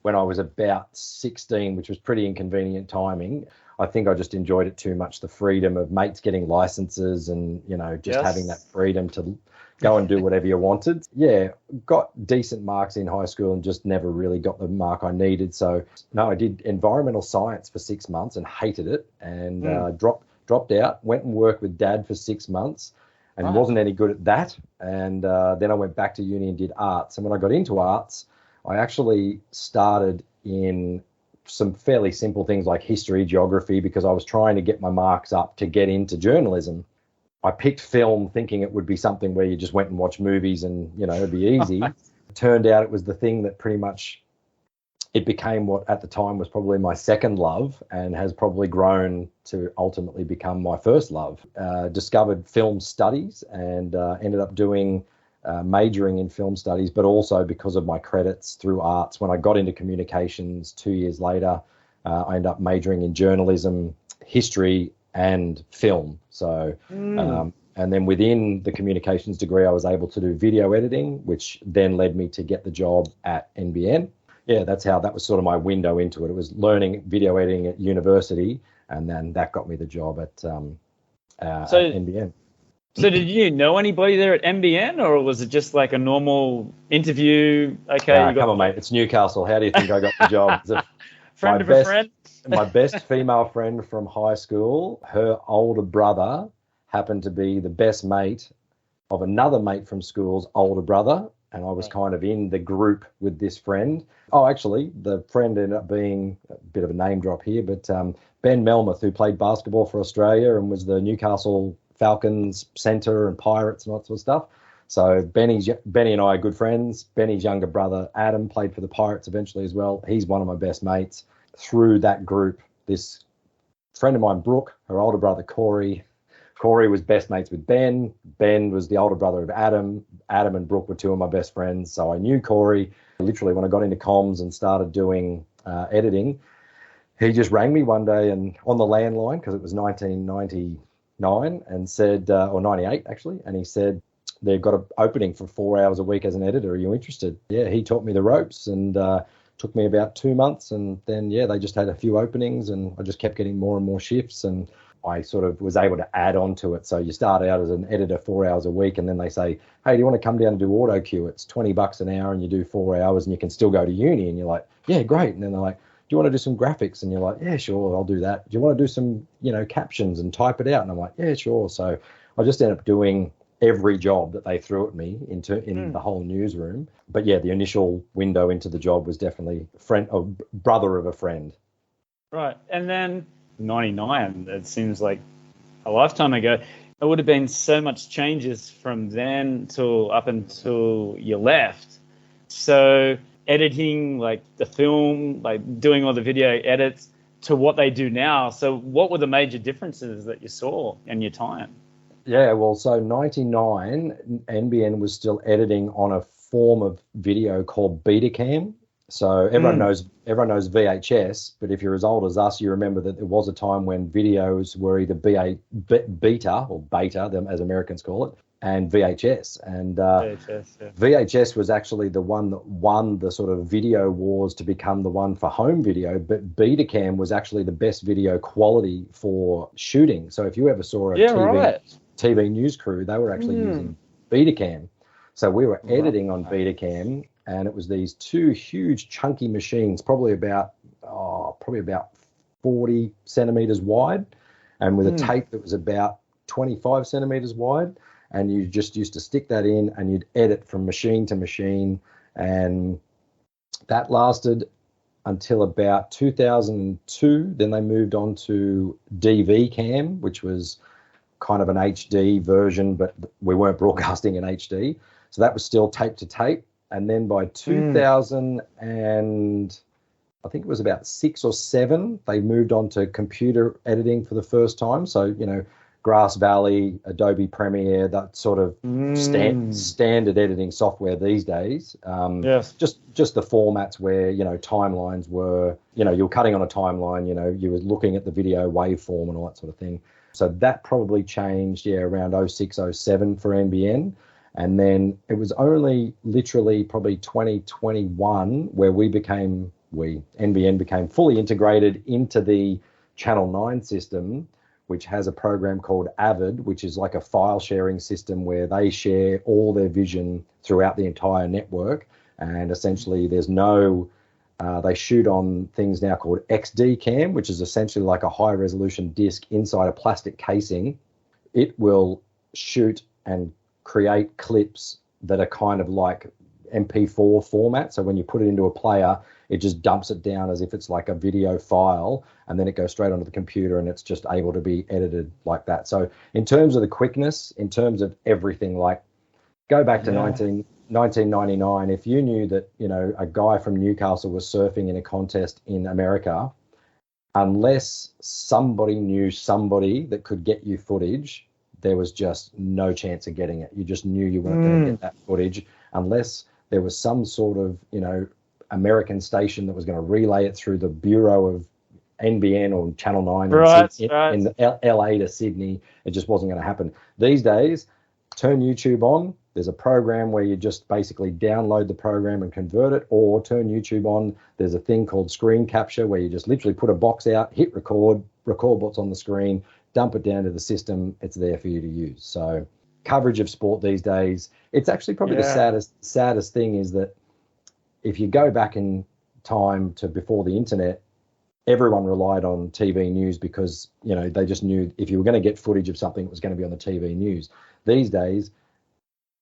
when I was about 16, which was pretty inconvenient timing. I think I just enjoyed it too much, the freedom of mates getting licenses and, having that freedom to go and do whatever you wanted. Yeah, got decent marks in high school and just never really got the mark I needed. So, no, I did environmental science for 6 months and hated it, and dropped out, went and worked with Dad for 6 months and wasn't any good at that. And then I went back to uni and did arts. And when I got into arts, I actually started in some fairly simple things like history, geography, because I was trying to get my marks up to get into journalism. I picked film thinking it would be something where you just went and watched movies and, it'd be easy. Turned out it was the thing that pretty much, it became what at the time was probably my second love, and has probably grown to ultimately become my first love. Discovered film studies and ended up doing majoring in film studies, but also because of my credits through arts. When I got into communications 2 years later, I ended up majoring in journalism, history, and film. So, and then within the communications degree, I was able to do video editing, which then led me to get the job at NBN. Yeah, that was sort of my window into it. It was learning video editing at university, and then that got me the job at NBN. So did you know anybody there at NBN, or was it just like a normal interview? Okay, come on, mate. It's Newcastle. How do you think I got the job? Friend of a friend? My best female friend from high school, her older brother happened to be the best mate of another mate from school's older brother, and I was kind of in the group with this friend. Oh, actually, the friend ended up being a bit of a name drop here, but Ben Melmoth, who played basketball for Australia and was the Newcastle Falcons centre and Pirates and that sort of stuff. So Benny and I are good friends. Benny's younger brother, Adam, played for the Pirates eventually as well. He's one of my best mates. Through that group, this friend of mine, Brooke, her older brother, Corey was best mates with Ben. Ben was the older brother of Adam. Adam and Brooke were two of my best friends. So I knew Corey. Literally, when I got into comms and started doing editing, he just rang me one day and on the landline, because it was 1999, and said, or 98 actually, and he said, they've got an opening for 4 hours a week as an editor. Are you interested? Yeah, he taught me the ropes and took me about 2 months. And then, they just had a few openings and I just kept getting more and more shifts. And I sort of was able to add on to it. So you start out as an editor 4 hours a week, and then they say, hey, do you want to come down and do auto cue? It's $20 an hour and you do 4 hours and you can still go to uni. And you're like, yeah, great. And then they're like, do you want to do some graphics? And you're like, yeah, sure, I'll do that. Do you want to do some, captions and type it out? And I'm like, yeah, sure. So I just ended up doing every job that they threw at me in the whole newsroom. But the initial window into the job was definitely brother of a friend. Right. And then 99, it seems like a lifetime ago. It would have been so much changes from then till up until you left. So editing, like the film, like doing all the video edits to what they do now. So what were the major differences that you saw in your time? Yeah, well, so 99, NBN was still editing on a form of video called Betacam. So everyone knows VHS, but if you're as old as us, you remember that there was a time when videos were either beta or beta, as Americans call it, and VHS. And VHS was actually the one that won the sort of video wars to become the one for home video, but Betacam was actually the best video quality for shooting. So if you ever saw a TV news crew, they were actually using Betacam. So we were editing on Betacam, and it was these two huge chunky machines, probably about 40 centimeters wide, and with a tape that was about 25 centimeters wide. And you just used to stick that in and you'd edit from machine to machine. And that lasted until about 2002. Then they moved on to DV cam, which was kind of an HD version, but we weren't broadcasting in HD. So that was still tape to tape. And then by 2000 and I think it was about 6 or 7, they moved on to computer editing for the first time. So, Grass Valley, Adobe Premiere, that sort of standard editing software these days. Just the formats where, timelines were, you were cutting on a timeline, you were looking at the video waveform and all that sort of thing. So that probably changed, around 06, 07 for NBN. And then it was only literally probably 2021 where NBN became fully integrated into the Channel 9 system, which has a program called Avid, which is like a file sharing system where they share all their vision throughout the entire network. And essentially there's they shoot on things now called XD cam, which is essentially like a high resolution disc inside a plastic casing. It will shoot and create clips that are kind of like MP4 format. So when you put it into a player, it just dumps it down as if it's like a video file, and then it goes straight onto the computer and it's just able to be edited like that. So in terms of the quickness, in terms of everything, like go back to 1999, if you knew that, a guy from Newcastle was surfing in a contest in America, unless somebody knew somebody that could get you footage, there was just no chance of getting it. You just knew you weren't going to get that footage unless there was some sort of, American station that was going to relay it through the bureau of NBN or Channel 9 in LA to Sydney. It just wasn't going to happen. These days, turn YouTube on. There's a program where you just basically download the program and convert it, or turn YouTube on. There's a thing called screen capture where you just literally put a box out, hit record what's on the screen, dump it down to the system. It's there for you to use. So coverage of sport these days, it's actually probably the saddest thing is that if you go back in time to before the internet, everyone relied on TV news because, they just knew if you were going to get footage of something, it was going to be on the TV news. These days,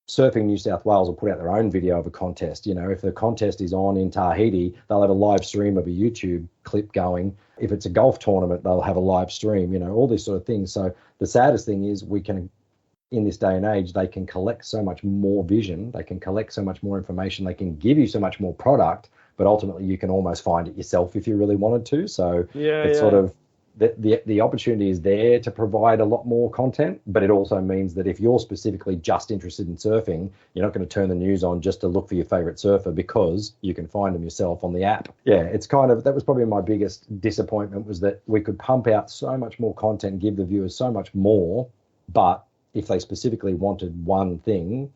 Surfing New South Wales will put out their own video of a contest. If the contest is on in Tahiti, they'll have a live stream of a YouTube clip going. If it's a golf tournament, they'll have a live stream, all these sort of things. So the saddest thing is in this day and age, they can collect so much more vision. They can collect so much more information. They can give you so much more product, but ultimately you can almost find it yourself if you really wanted to. So it's sort of the opportunity is there to provide a lot more content, but it also means that if you're specifically just interested in surfing, you're not going to turn the news on just to look for your favorite surfer, because you can find them yourself on the app. Yeah, it's that was probably my biggest disappointment, was that we could pump out so much more content, give the viewers so much more, but if they specifically wanted one thing,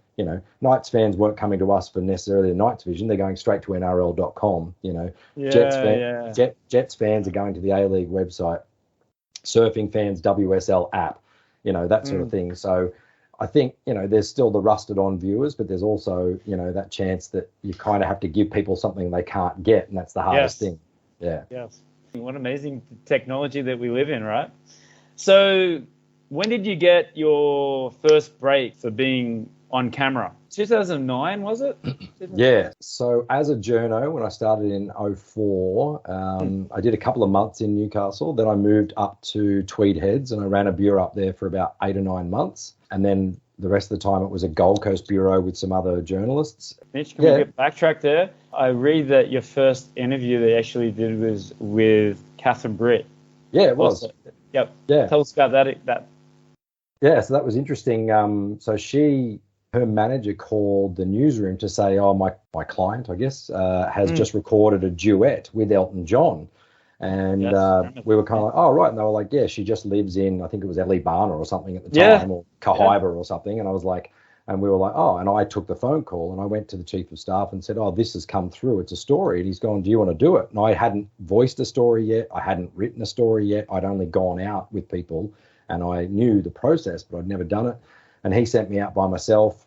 Knights fans weren't coming to us for necessarily the Knights vision. They're going straight to NRL.com. Jets fans are going to the A-League website. Surfing fans, WSL app, that sort of thing. So I think, there's still the rusted on viewers, but there's also, that chance that you kind of have to give people something they can't get, and that's the hardest thing. Yeah. Yes. What amazing technology that we live in, right? So when did you get your first break for being on camera? 2009, was it? Yeah. So as a journo, when I started in 2004, I did a couple of months in Newcastle. Then I moved up to Tweed Heads and I ran a bureau up there for about 8 or 9 months. And then the rest of the time it was a Gold Coast bureau with some other journalists. Mitch, can we get backtrack there? I read that your first interview that you actually did was with Catherine Britt. Yeah, it was. Also. Yep. Yeah. Tell us about that. Yeah, so that was interesting. So her manager called the newsroom to say, my client, I guess, has just recorded a duet with Elton John. And we were kind of like, oh, right. And they were like, yeah, she just lives in, I think it was Barna or something at the time, or Cahiba or something. And I was like, and we were like, oh, and I took the phone call and I went to the chief of staff and said, oh, this has come through. It's a story. And he's gone, do you want to do it? And I hadn't voiced a story yet. I hadn't written a story yet. I'd only gone out with people and I knew the process, but I'd never done it. And he sent me out by myself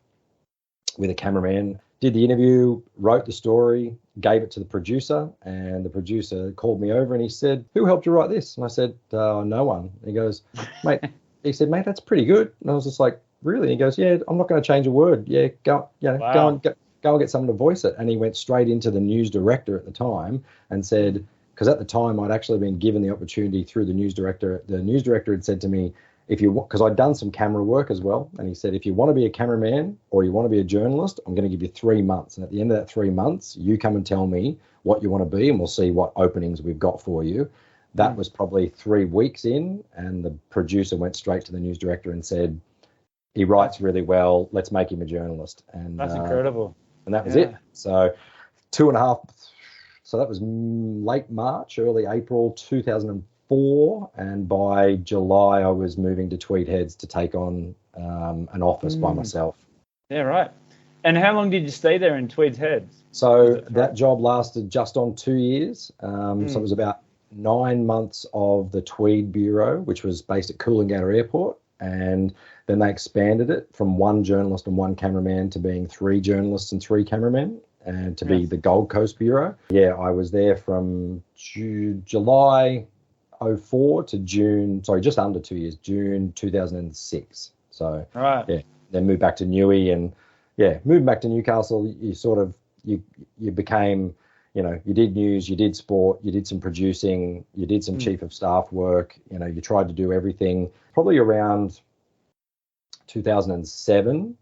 with a cameraman, did the interview, wrote the story, gave it to the producer, and the producer called me over and he said, who helped you write this? And I said, no one. And he goes, mate, that's pretty good. And I was just like, really? And he goes, yeah, I'm not going to change a word. Yeah, go and get someone to voice it. And he went straight into the news director at the time and said, because at the time I'd actually been given the opportunity through the news director. The news director had said to me, because I'd done some camera work as well, and he said, if you want to be a cameraman or you want to be a journalist, I'm going to give you 3 months. And at the end of that 3 months, you come and tell me what you want to be, and we'll see what openings we've got for you. That was probably 3 weeks in, and the producer went straight to the news director and said, he writes really well, let's make him a journalist. And that's incredible. And that was it. So 2.5, so that was late March, early April 2004. And by July I was moving to Tweed Heads to take on an office by myself. Yeah, right. And how long did you stay there in Tweed Heads? So that job lasted just on 2 years. So it was about 9 months of the Tweed Bureau, which was based at Coolangatta Airport. And then they expanded it from 1 journalist and 1 cameraman to being 3 journalists and 3 cameramen, and to be the Gold Coast Bureau. Yeah, I was there from July 2004 to just under 2 years, June 2006. So, then moved back to Newey, and moved back to Newcastle. You sort of, you became, you did news, you did sport, you did some producing, you did some chief of staff work, you tried to do everything. Probably around 2007,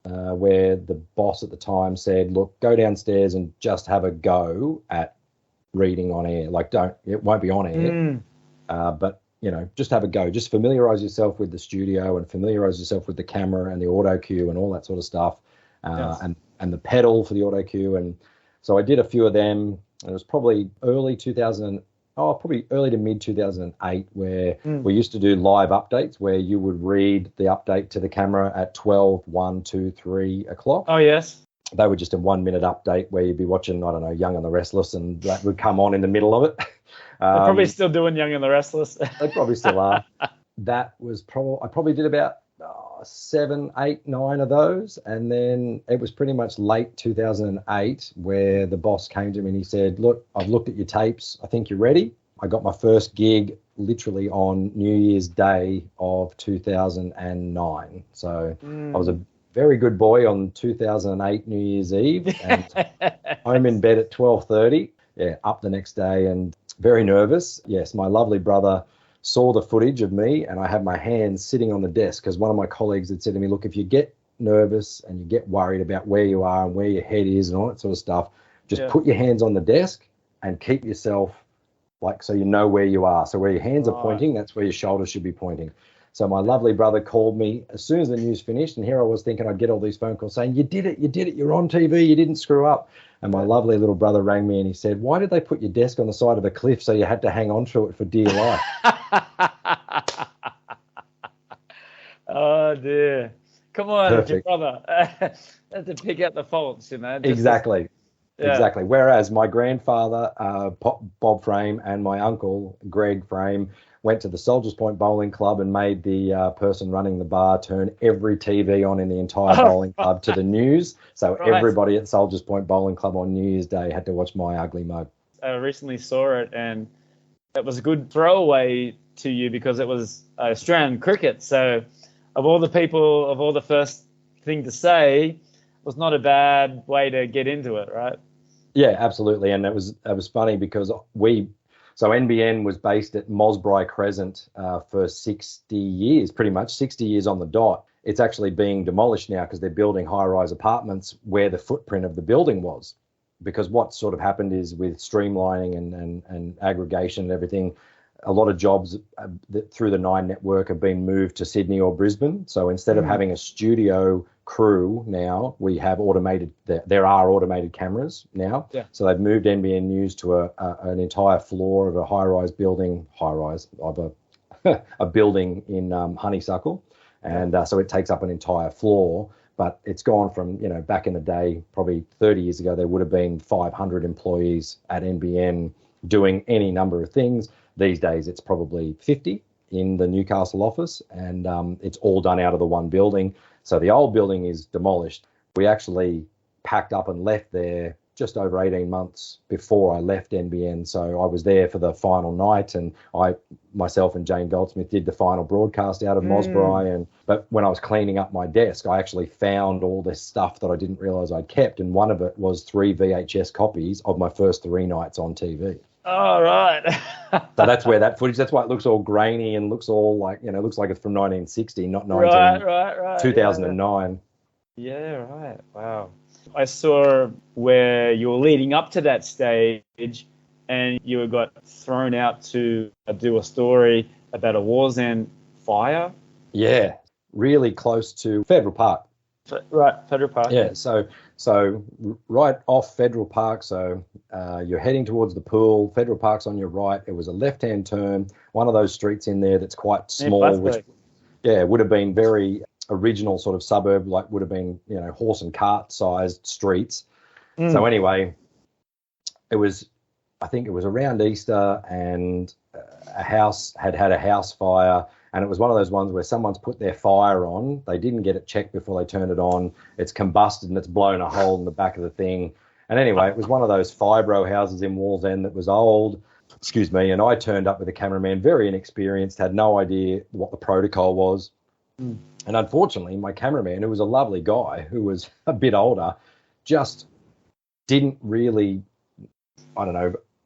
where the boss at the time said, look, go downstairs and just have a go at reading on air. Like, it won't be on air. But, just have a go. Just familiarise yourself with the studio and familiarise yourself with the camera and the auto cue and all that sort of stuff, and the pedal for the auto cue. And so I did a few of them. And it was probably early to mid 2008, where we used to do live updates where you would read the update to the camera at 12, 1, 2, 3 o'clock. Oh, yes. They were just a 1 minute update where you'd be watching, I don't know, Young and the Restless, and that would come on in the middle of it. They're probably still doing Young and the Restless. They probably still are. That was I probably did about 7, 8, 9 of those. And then it was pretty much late 2008 where the boss came to me and he said, look, I've looked at your tapes. I think you're ready. I got my first gig literally on New Year's Day of 2009. So I was a very good boy on 2008 New Year's Eve, and home in bed at 12:30. Yeah, up the next day and very nervous. Yes, my lovely brother saw the footage of me, and I had my hands sitting on the desk because one of my colleagues had said to me, look, if you get nervous and you get worried about where you are and where your head is and all that sort of stuff, just put your hands on the desk and keep yourself so you know where you are. So where your hands are pointing, that's where your shoulders should be pointing. So my lovely brother called me as soon as the news finished, and here I was thinking I'd get all these phone calls saying, you did it, you're on TV, you didn't screw up. And my lovely little brother rang me and he said, why did they put your desk on the side of a cliff so you had to hang on to it for dear life? Oh, dear. Come on, Perfect. your brother. Have to pick out the faults, Exactly. Yeah. Exactly. Whereas my grandfather, Bob Frame, and my uncle, Greg Frame, went to the Soldiers Point Bowling Club and made the person running the bar turn every TV on in the entire bowling club to the news. So everybody at Soldiers Point Bowling Club on New Year's Day had to watch my ugly mug. I recently saw it, and it was a good throwaway to you because it was Australian cricket. So of all the first thing to say, it was not a bad way to get into it, right? Yeah, absolutely. And it was funny because so NBN was based at Mosbri Crescent for 60 years, pretty much 60 years on the dot. It's actually being demolished now because they're building high-rise apartments where the footprint of the building was. Because what sort of happened is with streamlining and aggregation and everything, a lot of jobs through the Nine network have been moved to Sydney or Brisbane. So instead of having a studio crew now, we have there are automated cameras now. Yeah. So they've moved NBN News to an entire floor of a high-rise of a building in Honeysuckle. And so it takes up an entire floor. But it's gone from, back in the day, probably 30 years ago, there would have been 500 employees at NBN doing any number of things. These days, it's probably 50 in the Newcastle office, and it's all done out of the one building. So the old building is demolished. We actually packed up and left there just over 18 months before I left NBN. So I was there for the final night, and myself and Jane Goldsmith did the final broadcast out of Mosbri. But when I was cleaning up my desk, I actually found all this stuff that I didn't realise I'd kept, and one of it was 3 VHS copies of my first 3 nights on TV. Oh, right. So that's where that footage, that's why it looks all grainy and looks all looks like it's from 1960, not 2009. Yeah, right. Wow. I saw where you were leading up to that stage and you got thrown out to do a story about a Wallsend fire. Yeah, really close to Federal Park. Right, Federal Park. Yeah, so right off Federal Park, so you're heading towards the pool. Federal Park's on your right. It was a left-hand turn, one of those streets in there that's quite small, which would have been very original sort of suburb, would have been, horse and cart sized streets. So anyway, I think it was around Easter, and a house had a house fire, and it was one of those ones where someone's put their fire on. They didn't get it checked before they turned it on. It's combusted and it's blown a hole in the back of the thing. And anyway, it was one of those fibro houses in Wallsend that was old. Excuse me. And I turned up with a cameraman, very inexperienced, had no idea what the protocol was. And unfortunately, my cameraman, who was a lovely guy, who was a bit older, just didn't really,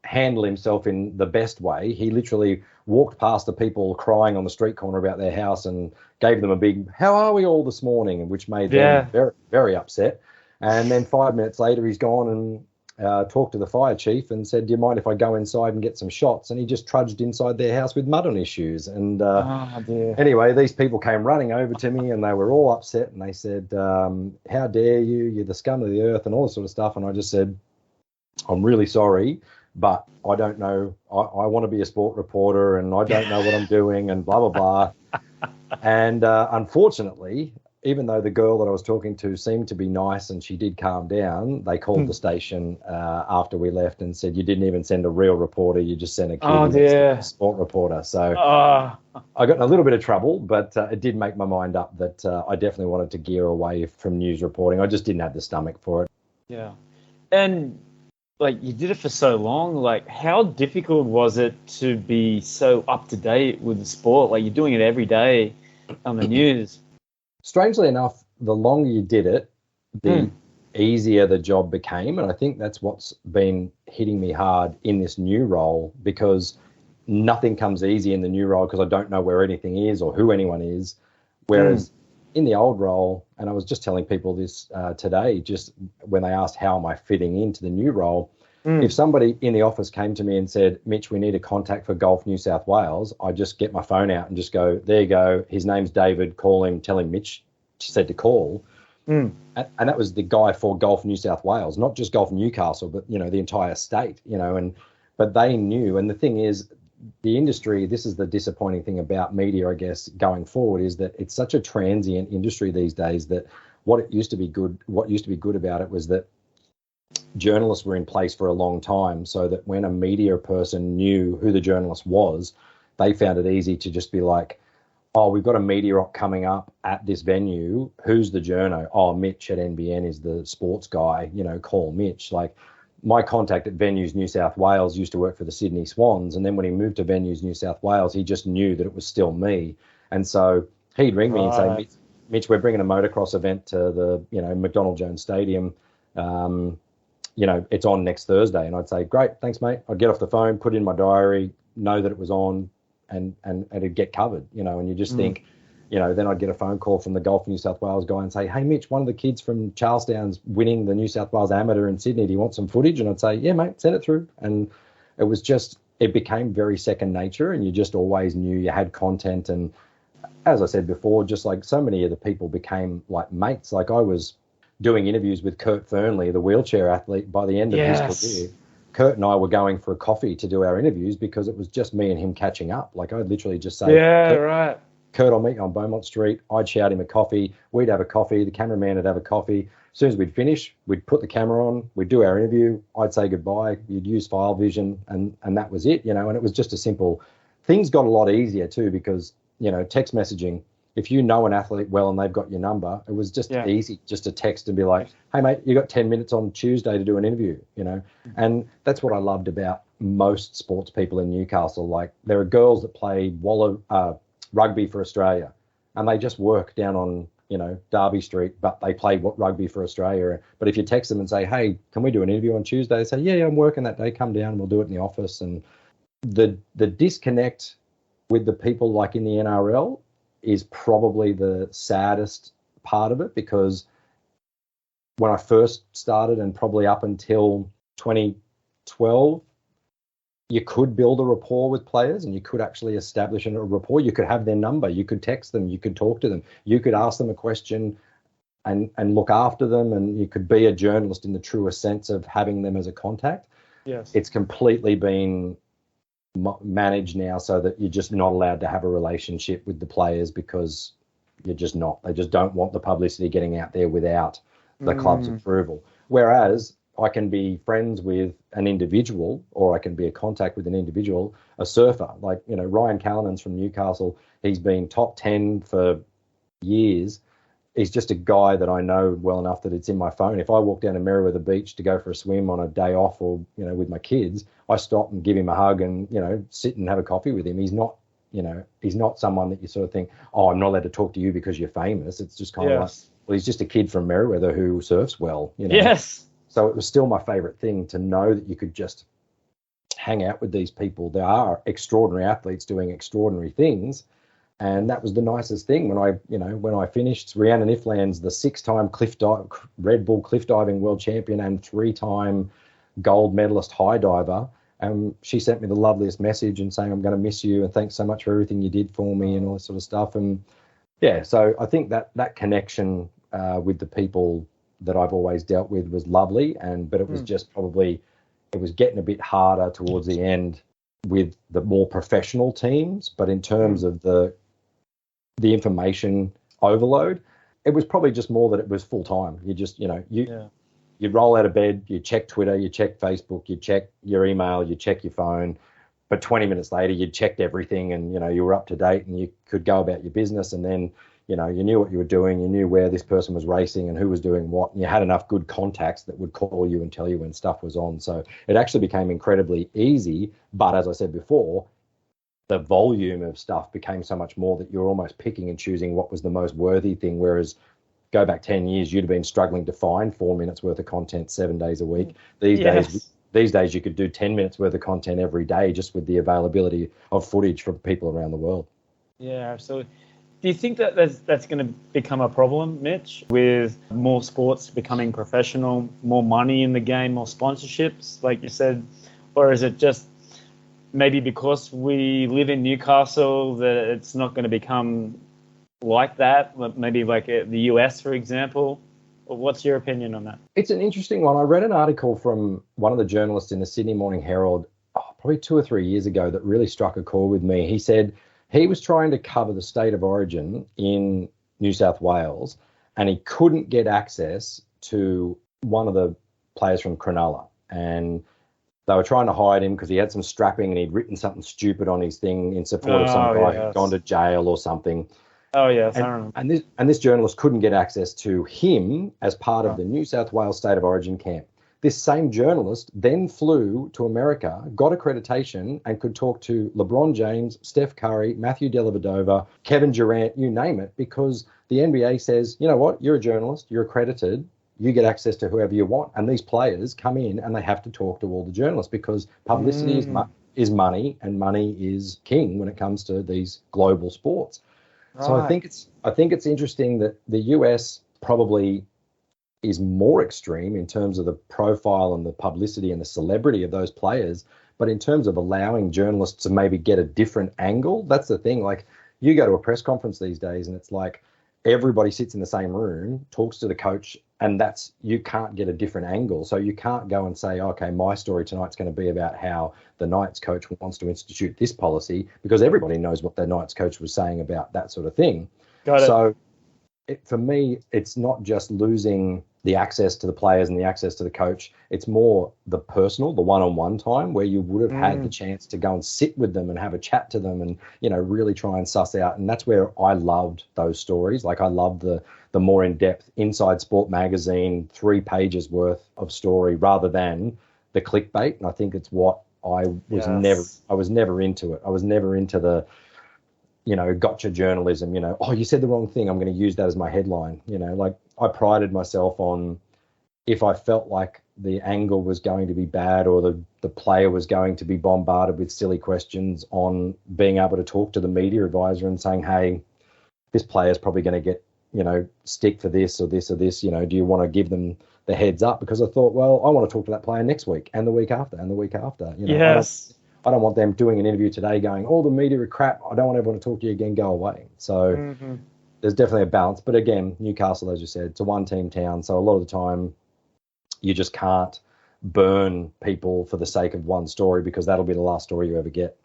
handle himself in the best way. He literally walked past the people crying on the street corner about their house and gave them a big, "How are we all this morning?" which made them very, very upset. And then 5 minutes later, he's gone and talked to the fire chief and said, "Do you mind if I go inside and get some shots?" And he just trudged inside their house with mud on his shoes. And anyway, these people came running over to me and they were all upset, and they said, "How dare you? You're the scum of the earth," and all this sort of stuff. And I just said, "I'm really sorry, but I don't know. I want to be a sport reporter and I don't know what I'm doing," and blah, blah, blah. And unfortunately, even though the girl that I was talking to seemed to be nice and she did calm down, they called the station after we left and said, "You didn't even send a real reporter. You just sent a sport reporter." So I got in a little bit of trouble, but it did make my mind up that I definitely wanted to gear away from news reporting. I just didn't have the stomach for it. Yeah. And like you did it for so long. Like, how difficult was it to be so up to date with the sport? Like, you're doing it every day on the news. Strangely enough, the longer you did it, the easier the job became. And I think that's what's been hitting me hard in this new role, because nothing comes easy in the new role because I don't know where anything is or who anyone is. Whereas in the old role, and I was just telling people this today, just when they asked how am I fitting into the new role, if somebody in the office came to me and said, Mitch, we need a contact for Golf New South Wales, I just get my phone out and just go, there you go, his name's David, call him, tell him Mitch said to call. And that was the guy for Golf New South Wales, not just Golf Newcastle, but, you know, the entire state, you know, but they knew. And the thing is, the industry, this is the disappointing thing about media, I guess, going forward, is that it's such a transient industry these days that what used to be good about it was that journalists were in place for a long time, so that when a media person knew who the journalist was, they found it easy to just be like, oh, we've got a media op coming up at this venue. Who's the journo? Oh, Mitch at NBN is the sports guy, you know, call Mitch. Like, my contact at Venues New South Wales used to work for the Sydney Swans, and then when he moved to Venues New South Wales, he just knew that it was still me. And so he'd ring me and say, Mitch, we're bringing a motocross event to the, you know, McDonald Jones Stadium. You know, it's on next Thursday. And I'd say, great, thanks, mate. I'd get off the phone, put it in my diary, know that it was on, and it'd get covered, you know. And you just think, you know, then I'd get a phone call from the Golf New South Wales guy and say, hey, Mitch, one of the kids from Charlestown's winning the New South Wales Amateur in Sydney. Do you want some footage? And I'd say, yeah, mate, send it through. And it was just, it became very second nature, and you just always knew you had content. And as I said before, just like so many of the people became like mates. Like, I was doing interviews with Kurt Fearnley, the wheelchair athlete, by the end of his career. Kurt and I were going for a coffee to do our interviews because it was just me and him catching up. Like, I'd literally just say, Kurt, I'll meet you on Beaumont Street. I'd shout him a coffee. We'd have a coffee. The cameraman would have a coffee. As soon as we'd finish, we'd put the camera on. We'd do our interview. I'd say goodbye. You'd use file vision, and that was it, you know. And it was just a simple. Things got a lot easier too, because, you know, text messaging, if you know an athlete well and they've got your number, it was just easy just to text and be like, hey, mate, you got 10 minutes on Tuesday to do an interview, you know. And that's what I loved about most sports people in Newcastle. Like, there are girls that play rugby for Australia, and they just work down on, you know, Derby Street, but they play rugby for Australia. But if you text them and say, hey, can we do an interview on Tuesday? They say, yeah, I'm working that day. Come down and we'll do it in the office. And the disconnect with the people like in the NRL is probably the saddest part of it, because when I first started, and probably up until 2012, you could build a rapport with players, and you could actually establish a rapport. You could have their number, you could text them, you could talk to them, you could ask them a question and look after them, and you could be a journalist in the truest sense of having them as a contact. Yes. It's completely been managed now so that you're just not allowed to have a relationship with the players, because you're just not. They just don't want the publicity getting out there without the club's approval. Whereas I can be friends with an individual, or I can be a contact with an individual, a surfer. Like, you know, Ryan Callanan's from Newcastle. He's been top 10 for years. He's just a guy that I know well enough that it's in my phone. If I walk down to Merriweather Beach to go for a swim on a day off, or, you know, with my kids, I stop and give him a hug and, you know, sit and have a coffee with him. He's not, you know, he's not someone that you sort of think, oh, I'm not allowed to talk to you because you're famous. It's just kind of like, well, he's just a kid from Merriweather who surfs well, you know. Yes. So it was still my favourite thing to know that you could just hang out with these people. There are extraordinary athletes doing extraordinary things, and that was the nicest thing when I finished. Rhiannon Ifland's the 6-time Red Bull cliff diving world champion and 3-time gold medalist high diver. She sent me the loveliest message and saying, I'm going to miss you and thanks so much for everything you did for me and all this sort of stuff. And yeah, so I think that connection with the people that I've always dealt with was lovely, but it was just probably, it was getting a bit harder towards the end with the more professional teams. But in terms of the information overload, it was probably just more that it was full time. You just, you know, you roll out of bed, you check Twitter, you check Facebook, you check your email, you check your phone. but 20 minutes later you'd checked everything and, you were up to date and you could go about your business, and then, you knew what you were doing, you knew where this person was racing and who was doing what, and you had enough good contacts that would call you and tell you when stuff was on. So it actually became incredibly easy, but as I said before, the volume of stuff became so much more that you're almost picking and choosing what was the most worthy thing, whereas go back 10 years, you'd have been struggling to find 4 minutes worth of content 7 days a week. These days you could do 10 minutes worth of content every day just with the availability of footage from people around the world. Yeah, absolutely. Do you think that that's going to become a problem, Mitch, with more sports becoming professional, more money in the game, more sponsorships, like you said? Or is it just maybe because we live in Newcastle that it's not going to become like that, maybe like the US, for example? What's your opinion on that? It's an interesting one. I read an article from one of the journalists in the Sydney Morning Herald probably 2 or 3 years ago that really struck a chord with me. He said he was trying to cover the state of origin in New South Wales and he couldn't get access to one of the players from Cronulla. And they were trying to hide him because he had some strapping and he'd written something stupid on his thing in support of some guy who'd gone to jail or something. Oh, yes, I remember. And this journalist couldn't get access to him as part of the New South Wales State of Origin camp. This same journalist then flew to America, got accreditation, and could talk to LeBron James, Steph Curry, Matthew Dellavedova, Kevin Durant, you name it, because the NBA says, you know what, you're a journalist, you're accredited, you get access to whoever you want. And these players come in and they have to talk to all the journalists because publicity is money, and money is king when it comes to these global sports. Right. So I think it's interesting that the US probably is more extreme in terms of the profile and the publicity and the celebrity of those players. But in terms of allowing journalists to maybe get a different angle, that's the thing. Like you go to a press conference these days and it's like everybody sits in the same room, talks to the coach, and you can't get a different angle. So you can't go and say, okay, my story tonight's going to be about how the Knights coach wants to institute this policy, because everybody knows what the Knights coach was saying about that sort of thing. Got it. So for me, it's not just losing the access to the players and the access to the coach. It's more the personal, the one-on-one time where you would have had the chance to go and sit with them and have a chat to them and, really try and suss out. And that's where I loved those stories. Like I loved the more in-depth Inside Sport magazine, 3 pages worth of story rather than the clickbait. And I think it's what I was never into it. I was never into the, gotcha journalism, oh, you said the wrong thing, I'm going to use that as my headline. Like I prided myself on, if I felt like the angle was going to be bad or the player was going to be bombarded with silly questions, on being able to talk to the media advisor and saying, hey, this player's probably going to get, stick for this or this or this, do you want to give them the heads up? Because I thought, well, I want to talk to that player next week and the week after and the week after. Yes. I don't want them doing an interview today going, all the media are crap, I don't want everyone to talk to you again, go away. So there's definitely a balance. But again, Newcastle, as you said, it's a one-team town. So a lot of the time you just can't burn people for the sake of one story, because that'll be the last story you ever get.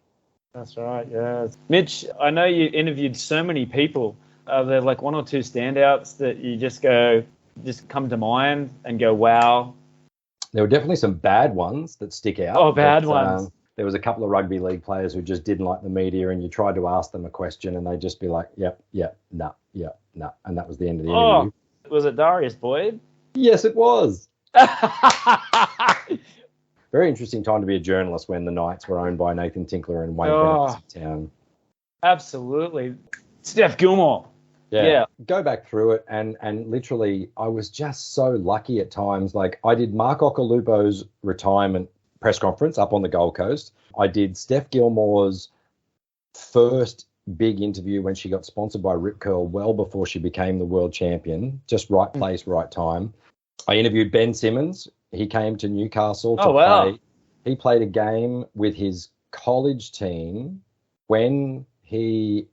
That's right, yeah. Mitch, I know you interviewed so many people. Are there like 1 or 2 standouts that you just come to mind and go, wow? There were definitely some bad ones that stick out. Oh, bad ones. There was a couple of rugby league players who just didn't like the media, and you tried to ask them a question and they'd just be like, yep, nah. And that was the end of the interview. Was it Darius Boyd? Yes, it was. Very interesting time to be a journalist when the Knights were owned by Nathan Tinkler and Wayne Bennett Town. Absolutely. Steph Gilmore. Yeah. Go back through it and literally I was just so lucky at times. Like I did Mark Occhilupo's retirement press conference up on the Gold Coast. I did Steph Gilmore's first big interview when she got sponsored by Rip Curl well before she became the world champion. Just right place, right time. I interviewed Ben Simmons. He came to Newcastle to play. He played a game with his college team when his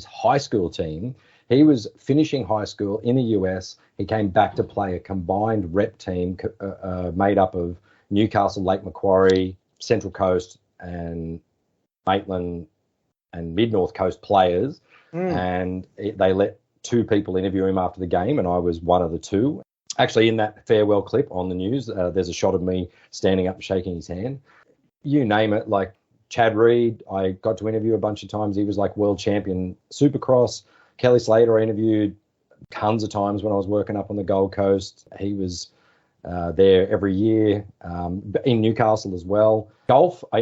high school team. He was finishing high school in the US. He came back to play a combined rep team made up of Newcastle, Lake Macquarie, Central Coast and Maitland and Mid-North Coast players. And they let 2 people interview him after the game, and I was one of the 2. Actually, in that farewell clip on the news, there's a shot of me standing up shaking his hand. You name it, like Chad Reed, I got to interview a bunch of times. He was like world champion Supercross. Kelly Slater, I interviewed tons of times when I was working up on the Gold Coast. He was there every year, in Newcastle as well. Golf, I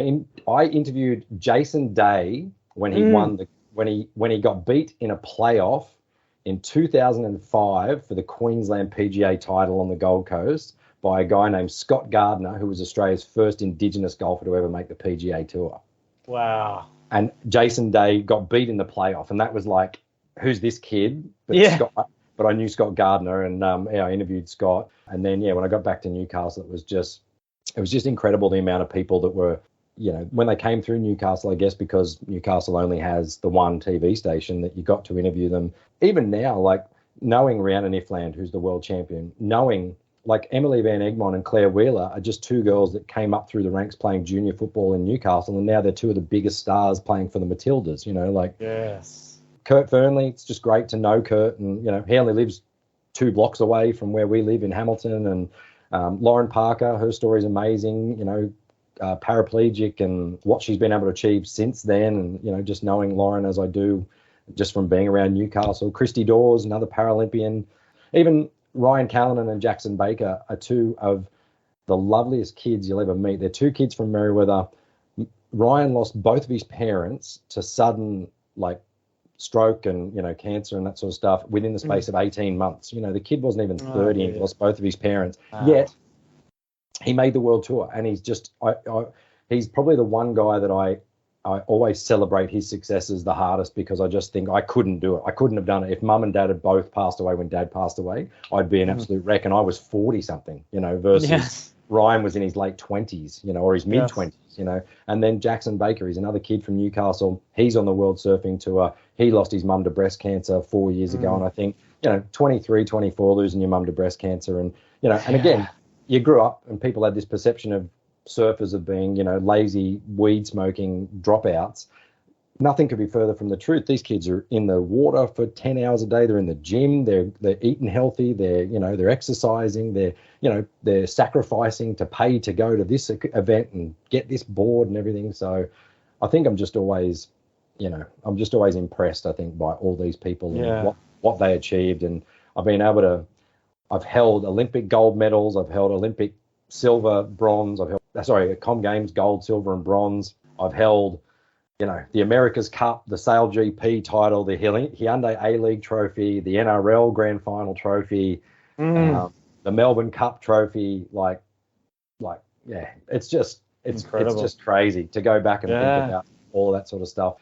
interviewed Jason Day when he won when he got beat in a playoff in 2005 for the Queensland PGA title on the Gold Coast by a guy named Scott Gardner, who was Australia's first Indigenous golfer to ever make the PGA Tour. Wow. And Jason Day got beat in the playoff, and that was like, who's this kid? But I knew Scott Gardner, and I interviewed Scott. And then, when I got back to Newcastle, it was just incredible the amount of people that were, when they came through Newcastle, I guess because Newcastle only has the one TV station, that you got to interview them. Even now, like knowing Rhiannon Ifland, who's the world champion, knowing like Emily Van Egmond and Claire Wheeler are just two girls that came up through the ranks playing junior football in Newcastle, and now they're two of the biggest stars playing for the Matildas, Yes. Kurt Fearnley, it's just great to know Kurt, and he only lives 2 blocks away from where we live in Hamilton. And Lauren Parker, her story's amazing, paraplegic, and what she's been able to achieve since then, and just knowing Lauren as I do, just from being around Newcastle. Christy Dawes, another Paralympian. Even Ryan Callanan and Jackson Baker are two of the loveliest kids you'll ever meet. They're 2 kids from Merewether. Ryan lost both of his parents to sudden stroke and cancer and that sort of stuff within the space of 18 months. The kid wasn't even 30 and lost both of his parents. Yet he made the world tour, and he's just he's probably the one guy that I always celebrate his successes the hardest, because I just think I couldn't do it. I couldn't have done it. If mum and dad had both passed away when dad passed away, I'd be an absolute wreck, and I was 40 something, versus Ryan was in his late 20s, or his mid 20s, and then Jackson Baker, he's another kid from Newcastle. He's on the World Surfing Tour. He lost his mum to breast cancer 4 years ago. And I think, 23, 24, losing your mum to breast cancer. And, and again, you grew up and people had this perception of surfers of being, lazy, weed smoking dropouts. Nothing could be further from the truth. These kids are in the water for 10 hours a day. They're in the gym. They're eating healthy. They're exercising. They're sacrificing to pay to go to this event and get this board and everything. So I think I'm just always impressed, I think, by all these people and what they achieved. And I've held Olympic gold medals. I've held Olympic silver, bronze. Com Games gold, silver and bronze. I've held the America's Cup, the Sail GP title, the Hyundai A-League trophy, the NRL Grand Final trophy, the Melbourne Cup trophy. It's just crazy to go back and think about all that sort of stuff.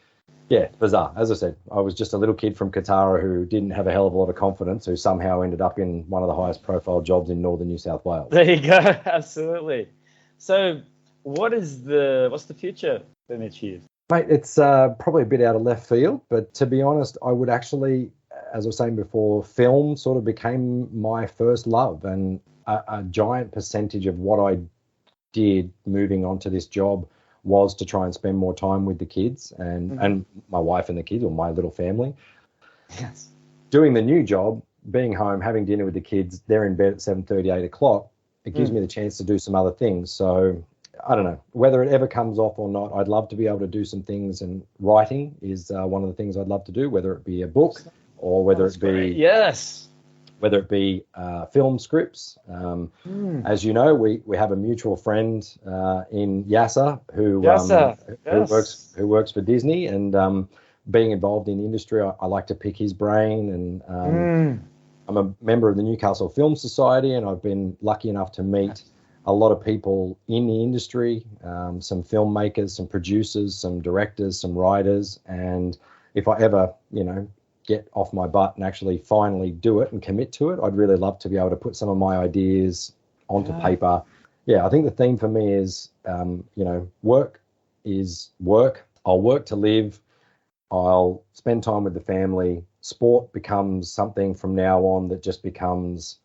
Yeah, bizarre. As I said, I was just a little kid from Katara who didn't have a hell of a lot of confidence, who somehow ended up in one of the highest profile jobs in northern New South Wales. There you go. Absolutely. So what's the future for Mitch Hughes? Mate, it's probably a bit out of left field, but to be honest, I would actually, as I was saying before, film sort of became my first love, and a giant percentage of what I did moving on to this job was to try and spend more time with the kids and my wife and the kids, or my little family. Yes. Doing the new job, being home, having dinner with the kids, they're in bed at 7:30, 8 o'clock, it gives me the chance to do some other things. So I don't know whether it ever comes off or not. I'd love to be able to do some things, and writing is one of the things I'd love to do, whether it be a book or whether it be film scripts. As you know, we have a mutual friend in Yasser who works for Disney, and being involved in the industry, I like to pick his brain. And I'm a member of the Newcastle Film Society, and I've been lucky enough to meet a lot of people in the industry, some filmmakers, some producers, some directors, some writers. And if I ever, get off my butt and actually finally do it and commit to it, I'd really love to be able to put some of my ideas onto paper. Yeah, I think the theme for me is, work is work. I'll work to live. I'll spend time with the family. Sport becomes something from now on that just becomes,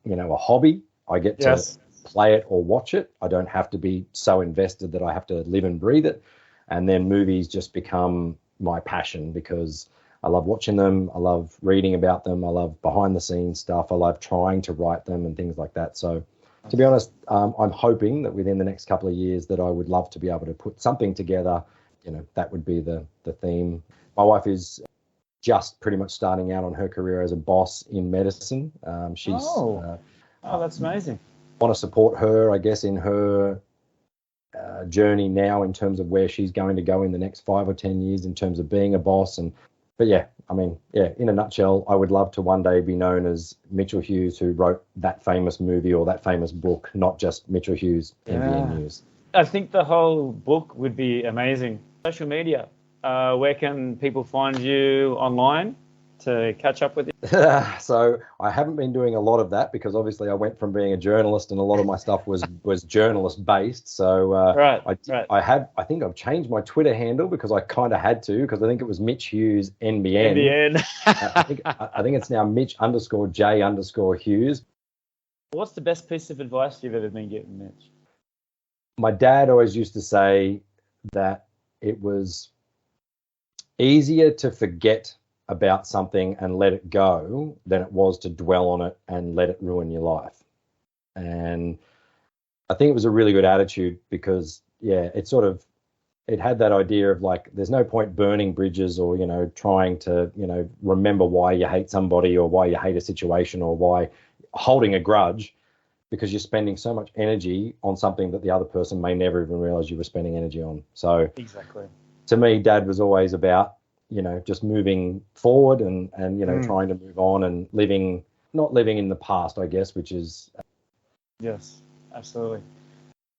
a hobby. I get to play it or watch it. I don't have to be so invested that I have to live and breathe it. And then movies just become my passion, because I love watching them. I love reading about them. I love behind the scenes stuff. I love trying to write them and things like that. So To be honest, I'm hoping that within the next couple of years that I would love to be able to put something together. That would be the theme. My wife is just pretty much starting out on her career as a boss in medicine. That's amazing. Want to support her, I guess, in her journey now in terms of where she's going to go in the next 5 or 10 years in terms of being a boss. But in a nutshell, I would love to one day be known as Mitchell Hughes, who wrote that famous movie or that famous book, not just Mitchell Hughes, NBN News. I think the whole book would be amazing. Social media, where can people find you online to catch up with you? So I haven't been doing a lot of that because obviously I went from being a journalist and a lot of my stuff was journalist based. So I think I've changed my Twitter handle because I kind of had to, because I think it was Mitch Hughes NBN. I think it's now Mitch_J_Hughes. What's the best piece of advice you've ever been given, Mitch? My dad always used to say that it was easier to forget about something and let it go than it was to dwell on it and let it ruin your life. And I think it was a really good attitude because, it had that idea of like, there's no point burning bridges or, trying to, remember why you hate somebody or why you hate a situation or why holding a grudge, because you're spending so much energy on something that the other person may never even realize you were spending energy on. So exactly. To me, Dad was always about, just moving forward and trying to move on and not living in the past, I guess, which is. Yes, absolutely.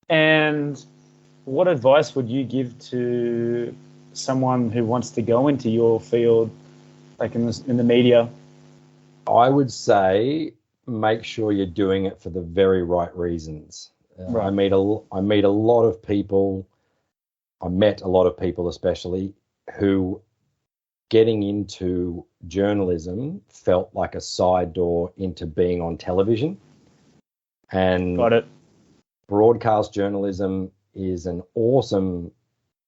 And what advice would you give to someone who wants to go into your field, like in the media? I would say make sure you're doing it for the very right reasons. Right. I met a lot of people, especially, who getting into journalism felt like a side door into being on television. And got it. Broadcast journalism is an awesome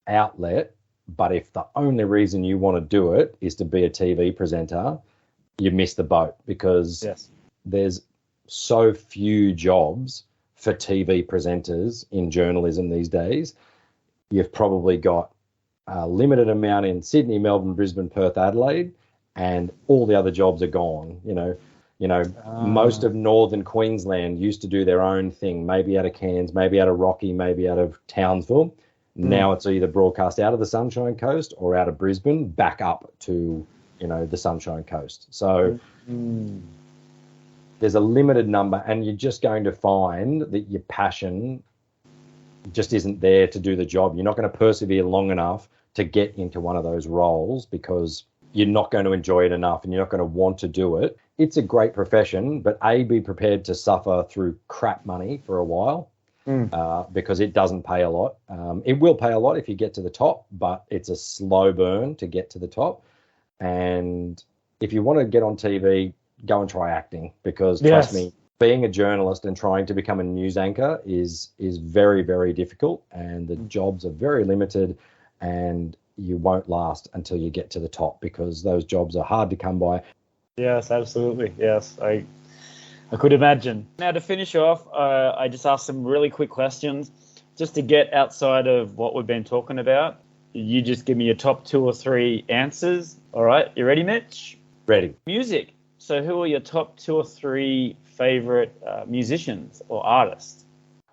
outlet, but if the only reason you want to do it is to be a TV presenter, you miss the boat, because there's so few jobs for TV presenters in journalism these days. You've probably got a limited amount in Sydney, Melbourne, Brisbane, Perth, Adelaide, and all the other jobs are gone. Most of northern Queensland used to do their own thing, maybe out of Cairns, maybe out of Rocky, maybe out of Townsville. Now it's either broadcast out of the Sunshine Coast or out of Brisbane back up to, the Sunshine Coast. So there's a limited number, and you're just going to find that your passion just isn't there to do the job. You're not going to persevere long enough to get into one of those roles because you're not going to enjoy it enough and you're not going to want to do it. It's a great profession, but be prepared to suffer through crap money for a while because it doesn't pay a lot. It will pay a lot if you get to the top, but it's a slow burn to get to the top. And if you want to get on TV, go and try acting, because trust me, being a journalist and trying to become a news anchor is very, very difficult, and the jobs are very limited, and you won't last until you get to the top because those jobs are hard to come by. Yes, absolutely. Yes, I could imagine. Now, to finish off, I just asked some really quick questions just to get outside of what we've been talking about. You just give me your top 2 or 3 answers. All right, you ready, Mitch? Ready. Music. So who are your top 2 or 3 favorite musicians or artists?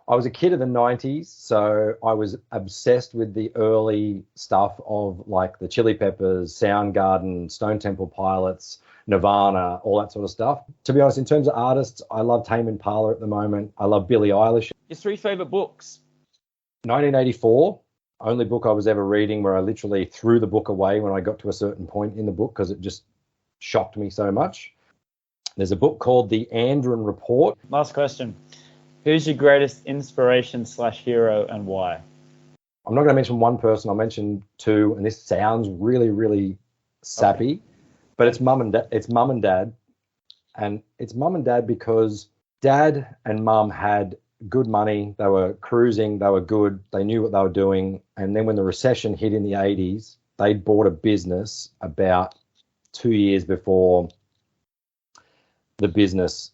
I was a kid of the 90s, so I was obsessed with the early stuff of like the Chili Peppers, Soundgarden, Stone Temple Pilots, Nirvana, all that sort of stuff. To be honest, in terms of artists, I love Tame Impala at the moment. I love Billie Eilish. Your 3 favorite books? 1984, only book I was ever reading where I literally threw the book away when I got to a certain point in the book because it just shocked me so much. There's a book called The Andron Report. Last question. Who's your greatest inspiration/hero and why? I'm not going to mention one person. I'll mention 2, and this sounds really, really sappy, but it's mum and dad. It's mum and dad, and it's mum and dad because dad and mum had good money. They were cruising. They were good. They knew what they were doing. And then when the recession hit in the 80s, they bought a business about 2 years before the business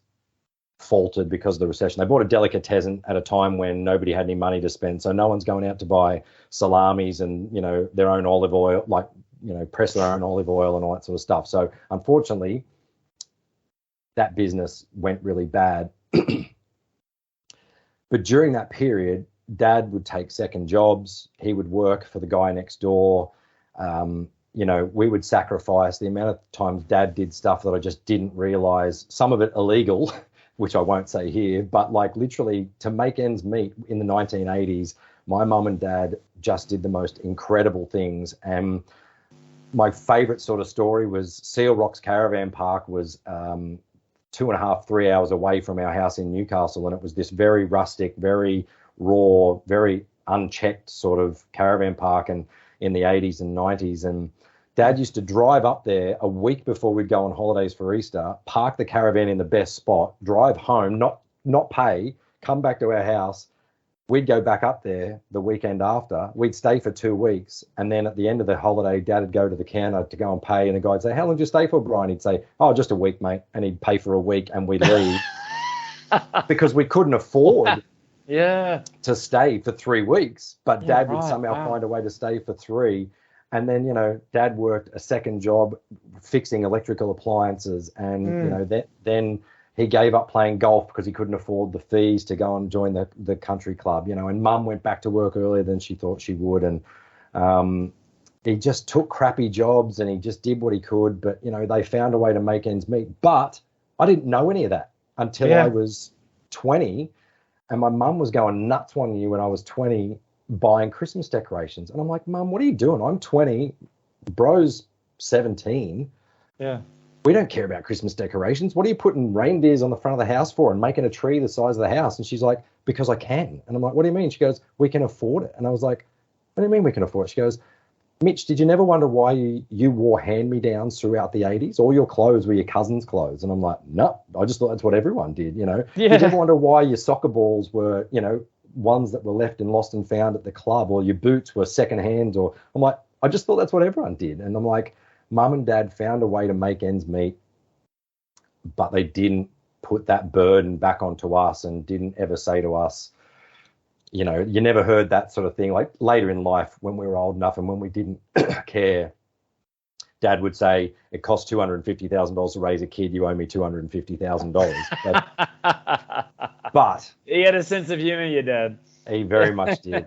faltered because of the recession. They bought a delicatessen at a time when nobody had any money to spend, so no one's going out to buy salamis and, you know, their own olive oil, like, you know, press their own olive oil and all that sort of stuff. So unfortunately, that business went really bad. But during that period, Dad would take second jobs. He would work for the guy next door. You know, we would sacrifice the amount of times Dad did stuff that I just didn't realize, some of it illegal, which I won't say here, but like literally to make ends meet in the 1980s, my mum and dad just did the most incredible things. And my favorite sort of story was Seal Rocks Caravan Park was 2.5, 3 hours away from our house in Newcastle. And it was this very rustic, very raw, very unchecked sort of caravan park and in the 80s and 90s. And Dad used to drive up there a week before we'd go on holidays for Easter, park the caravan in the best spot, drive home, not pay, come back to our house. We'd go back up there the weekend after. We'd stay for 2 weeks. And then at the end of the holiday, Dad would go to the counter to go and pay. And the guy'd say, "How long did you stay for, Brian?" He'd say, "Oh, just a week, mate." And he'd pay for a week and we'd leave because we couldn't afford to stay for 3 weeks. But Dad would somehow find a way to stay for 3. And then, you know, Dad worked a second job fixing electrical appliances. And, you know, then he gave up playing golf because he couldn't afford the fees to go and join the country club, you know, and Mum went back to work earlier than she thought she would. And he just took crappy jobs and he just did what he could. But, you know, they found a way to make ends meet. But I didn't know any of that until I was 20. And my mum was going nuts one year when I was 20 buying Christmas decorations. And I'm like, "Mum, what are you doing? I'm 20, bro's 17. Yeah. We don't care about Christmas decorations. What are you putting reindeers on the front of the house for and making a tree the size of the house?" And she's like, "Because I can." And I'm like, "What do you mean?" She goes, "We can afford it." And I was like, "What do you mean we can afford it?" She goes, "Mitch, did you never wonder why you wore hand-me-downs throughout the 80s? All your clothes were your cousin's clothes." And I'm like, "No, I just thought that's what everyone did, you know." Yeah. Did you ever wonder why your soccer balls were, you know, ones that were left and lost and found at the club, or your boots were secondhand? Or I'm like, I just thought that's what everyone did. And I'm like, Mum and Dad found a way to make ends meet, but they didn't put that burden back onto us and didn't ever say to us, you know, you never heard that sort of thing. Like later in life when we were old enough and when we didn't care, Dad would say, "It costs $250,000 to raise a kid. You owe me $250,000. But he had a sense of humor, your dad. He very much did.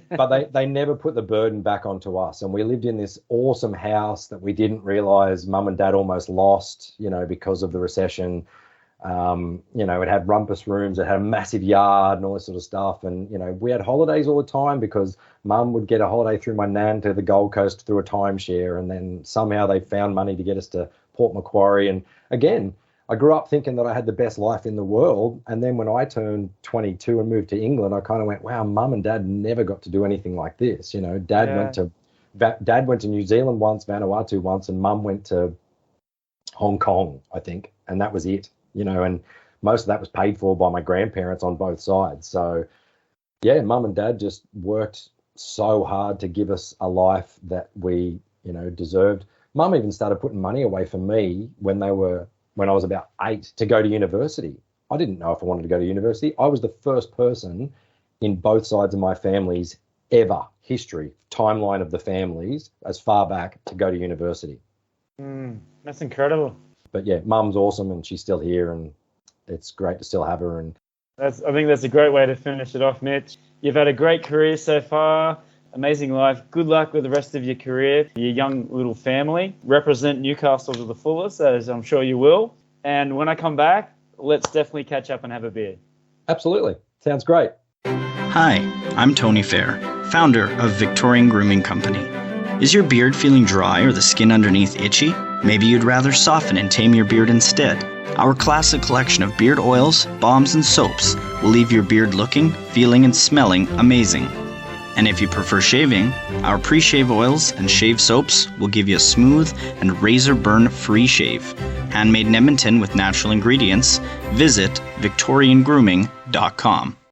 But they never put the burden back onto us. And we lived in this awesome house that we didn't realize Mum and Dad almost lost, you know, because of the recession. You know, it had rumpus rooms, it had a massive yard and all this sort of stuff. And, you know, we had holidays all the time because Mum would get a holiday through my nan to the Gold Coast through a timeshare. And then somehow they found money to get us to Port Macquarie. And again, I grew up thinking that I had the best life in the world. And then when I turned 22 and moved to England, I kind of went, wow, Mum and Dad never got to do anything like this. You know, Dad went to New Zealand once, Vanuatu once, and Mum went to Hong Kong, I think. And that was it, you know, and most of that was paid for by my grandparents on both sides. So, yeah, Mum and Dad just worked so hard to give us a life that we, you know, deserved. Mum even started putting money away for me when I was about 8 to go to university. I didn't know if I wanted to go to university. I was the first person in both sides of my family's ever history, timeline of the families, as far back to go to university. That's incredible. But yeah, Mum's awesome and she's still here and it's great to still have her. And I think that's a great way to finish it off, Mitch. You've had a great career so far. Amazing life. Good luck with the rest of your career, your young little family. Represent Newcastle to the fullest, as I'm sure you will. And when I come back, let's definitely catch up and have a beer. Absolutely. Sounds great. Hi, I'm Tony Fair, founder of Victorian Grooming Company. Is your beard feeling dry or the skin underneath itchy? Maybe you'd rather soften and tame your beard instead. Our classic collection of beard oils, balms, and soaps will leave your beard looking, feeling, and smelling amazing. And if you prefer shaving, our pre-shave oils and shave soaps will give you a smooth and razor burn-free shave. Handmade in Edmonton with natural ingredients. Visit victoriangrooming.com.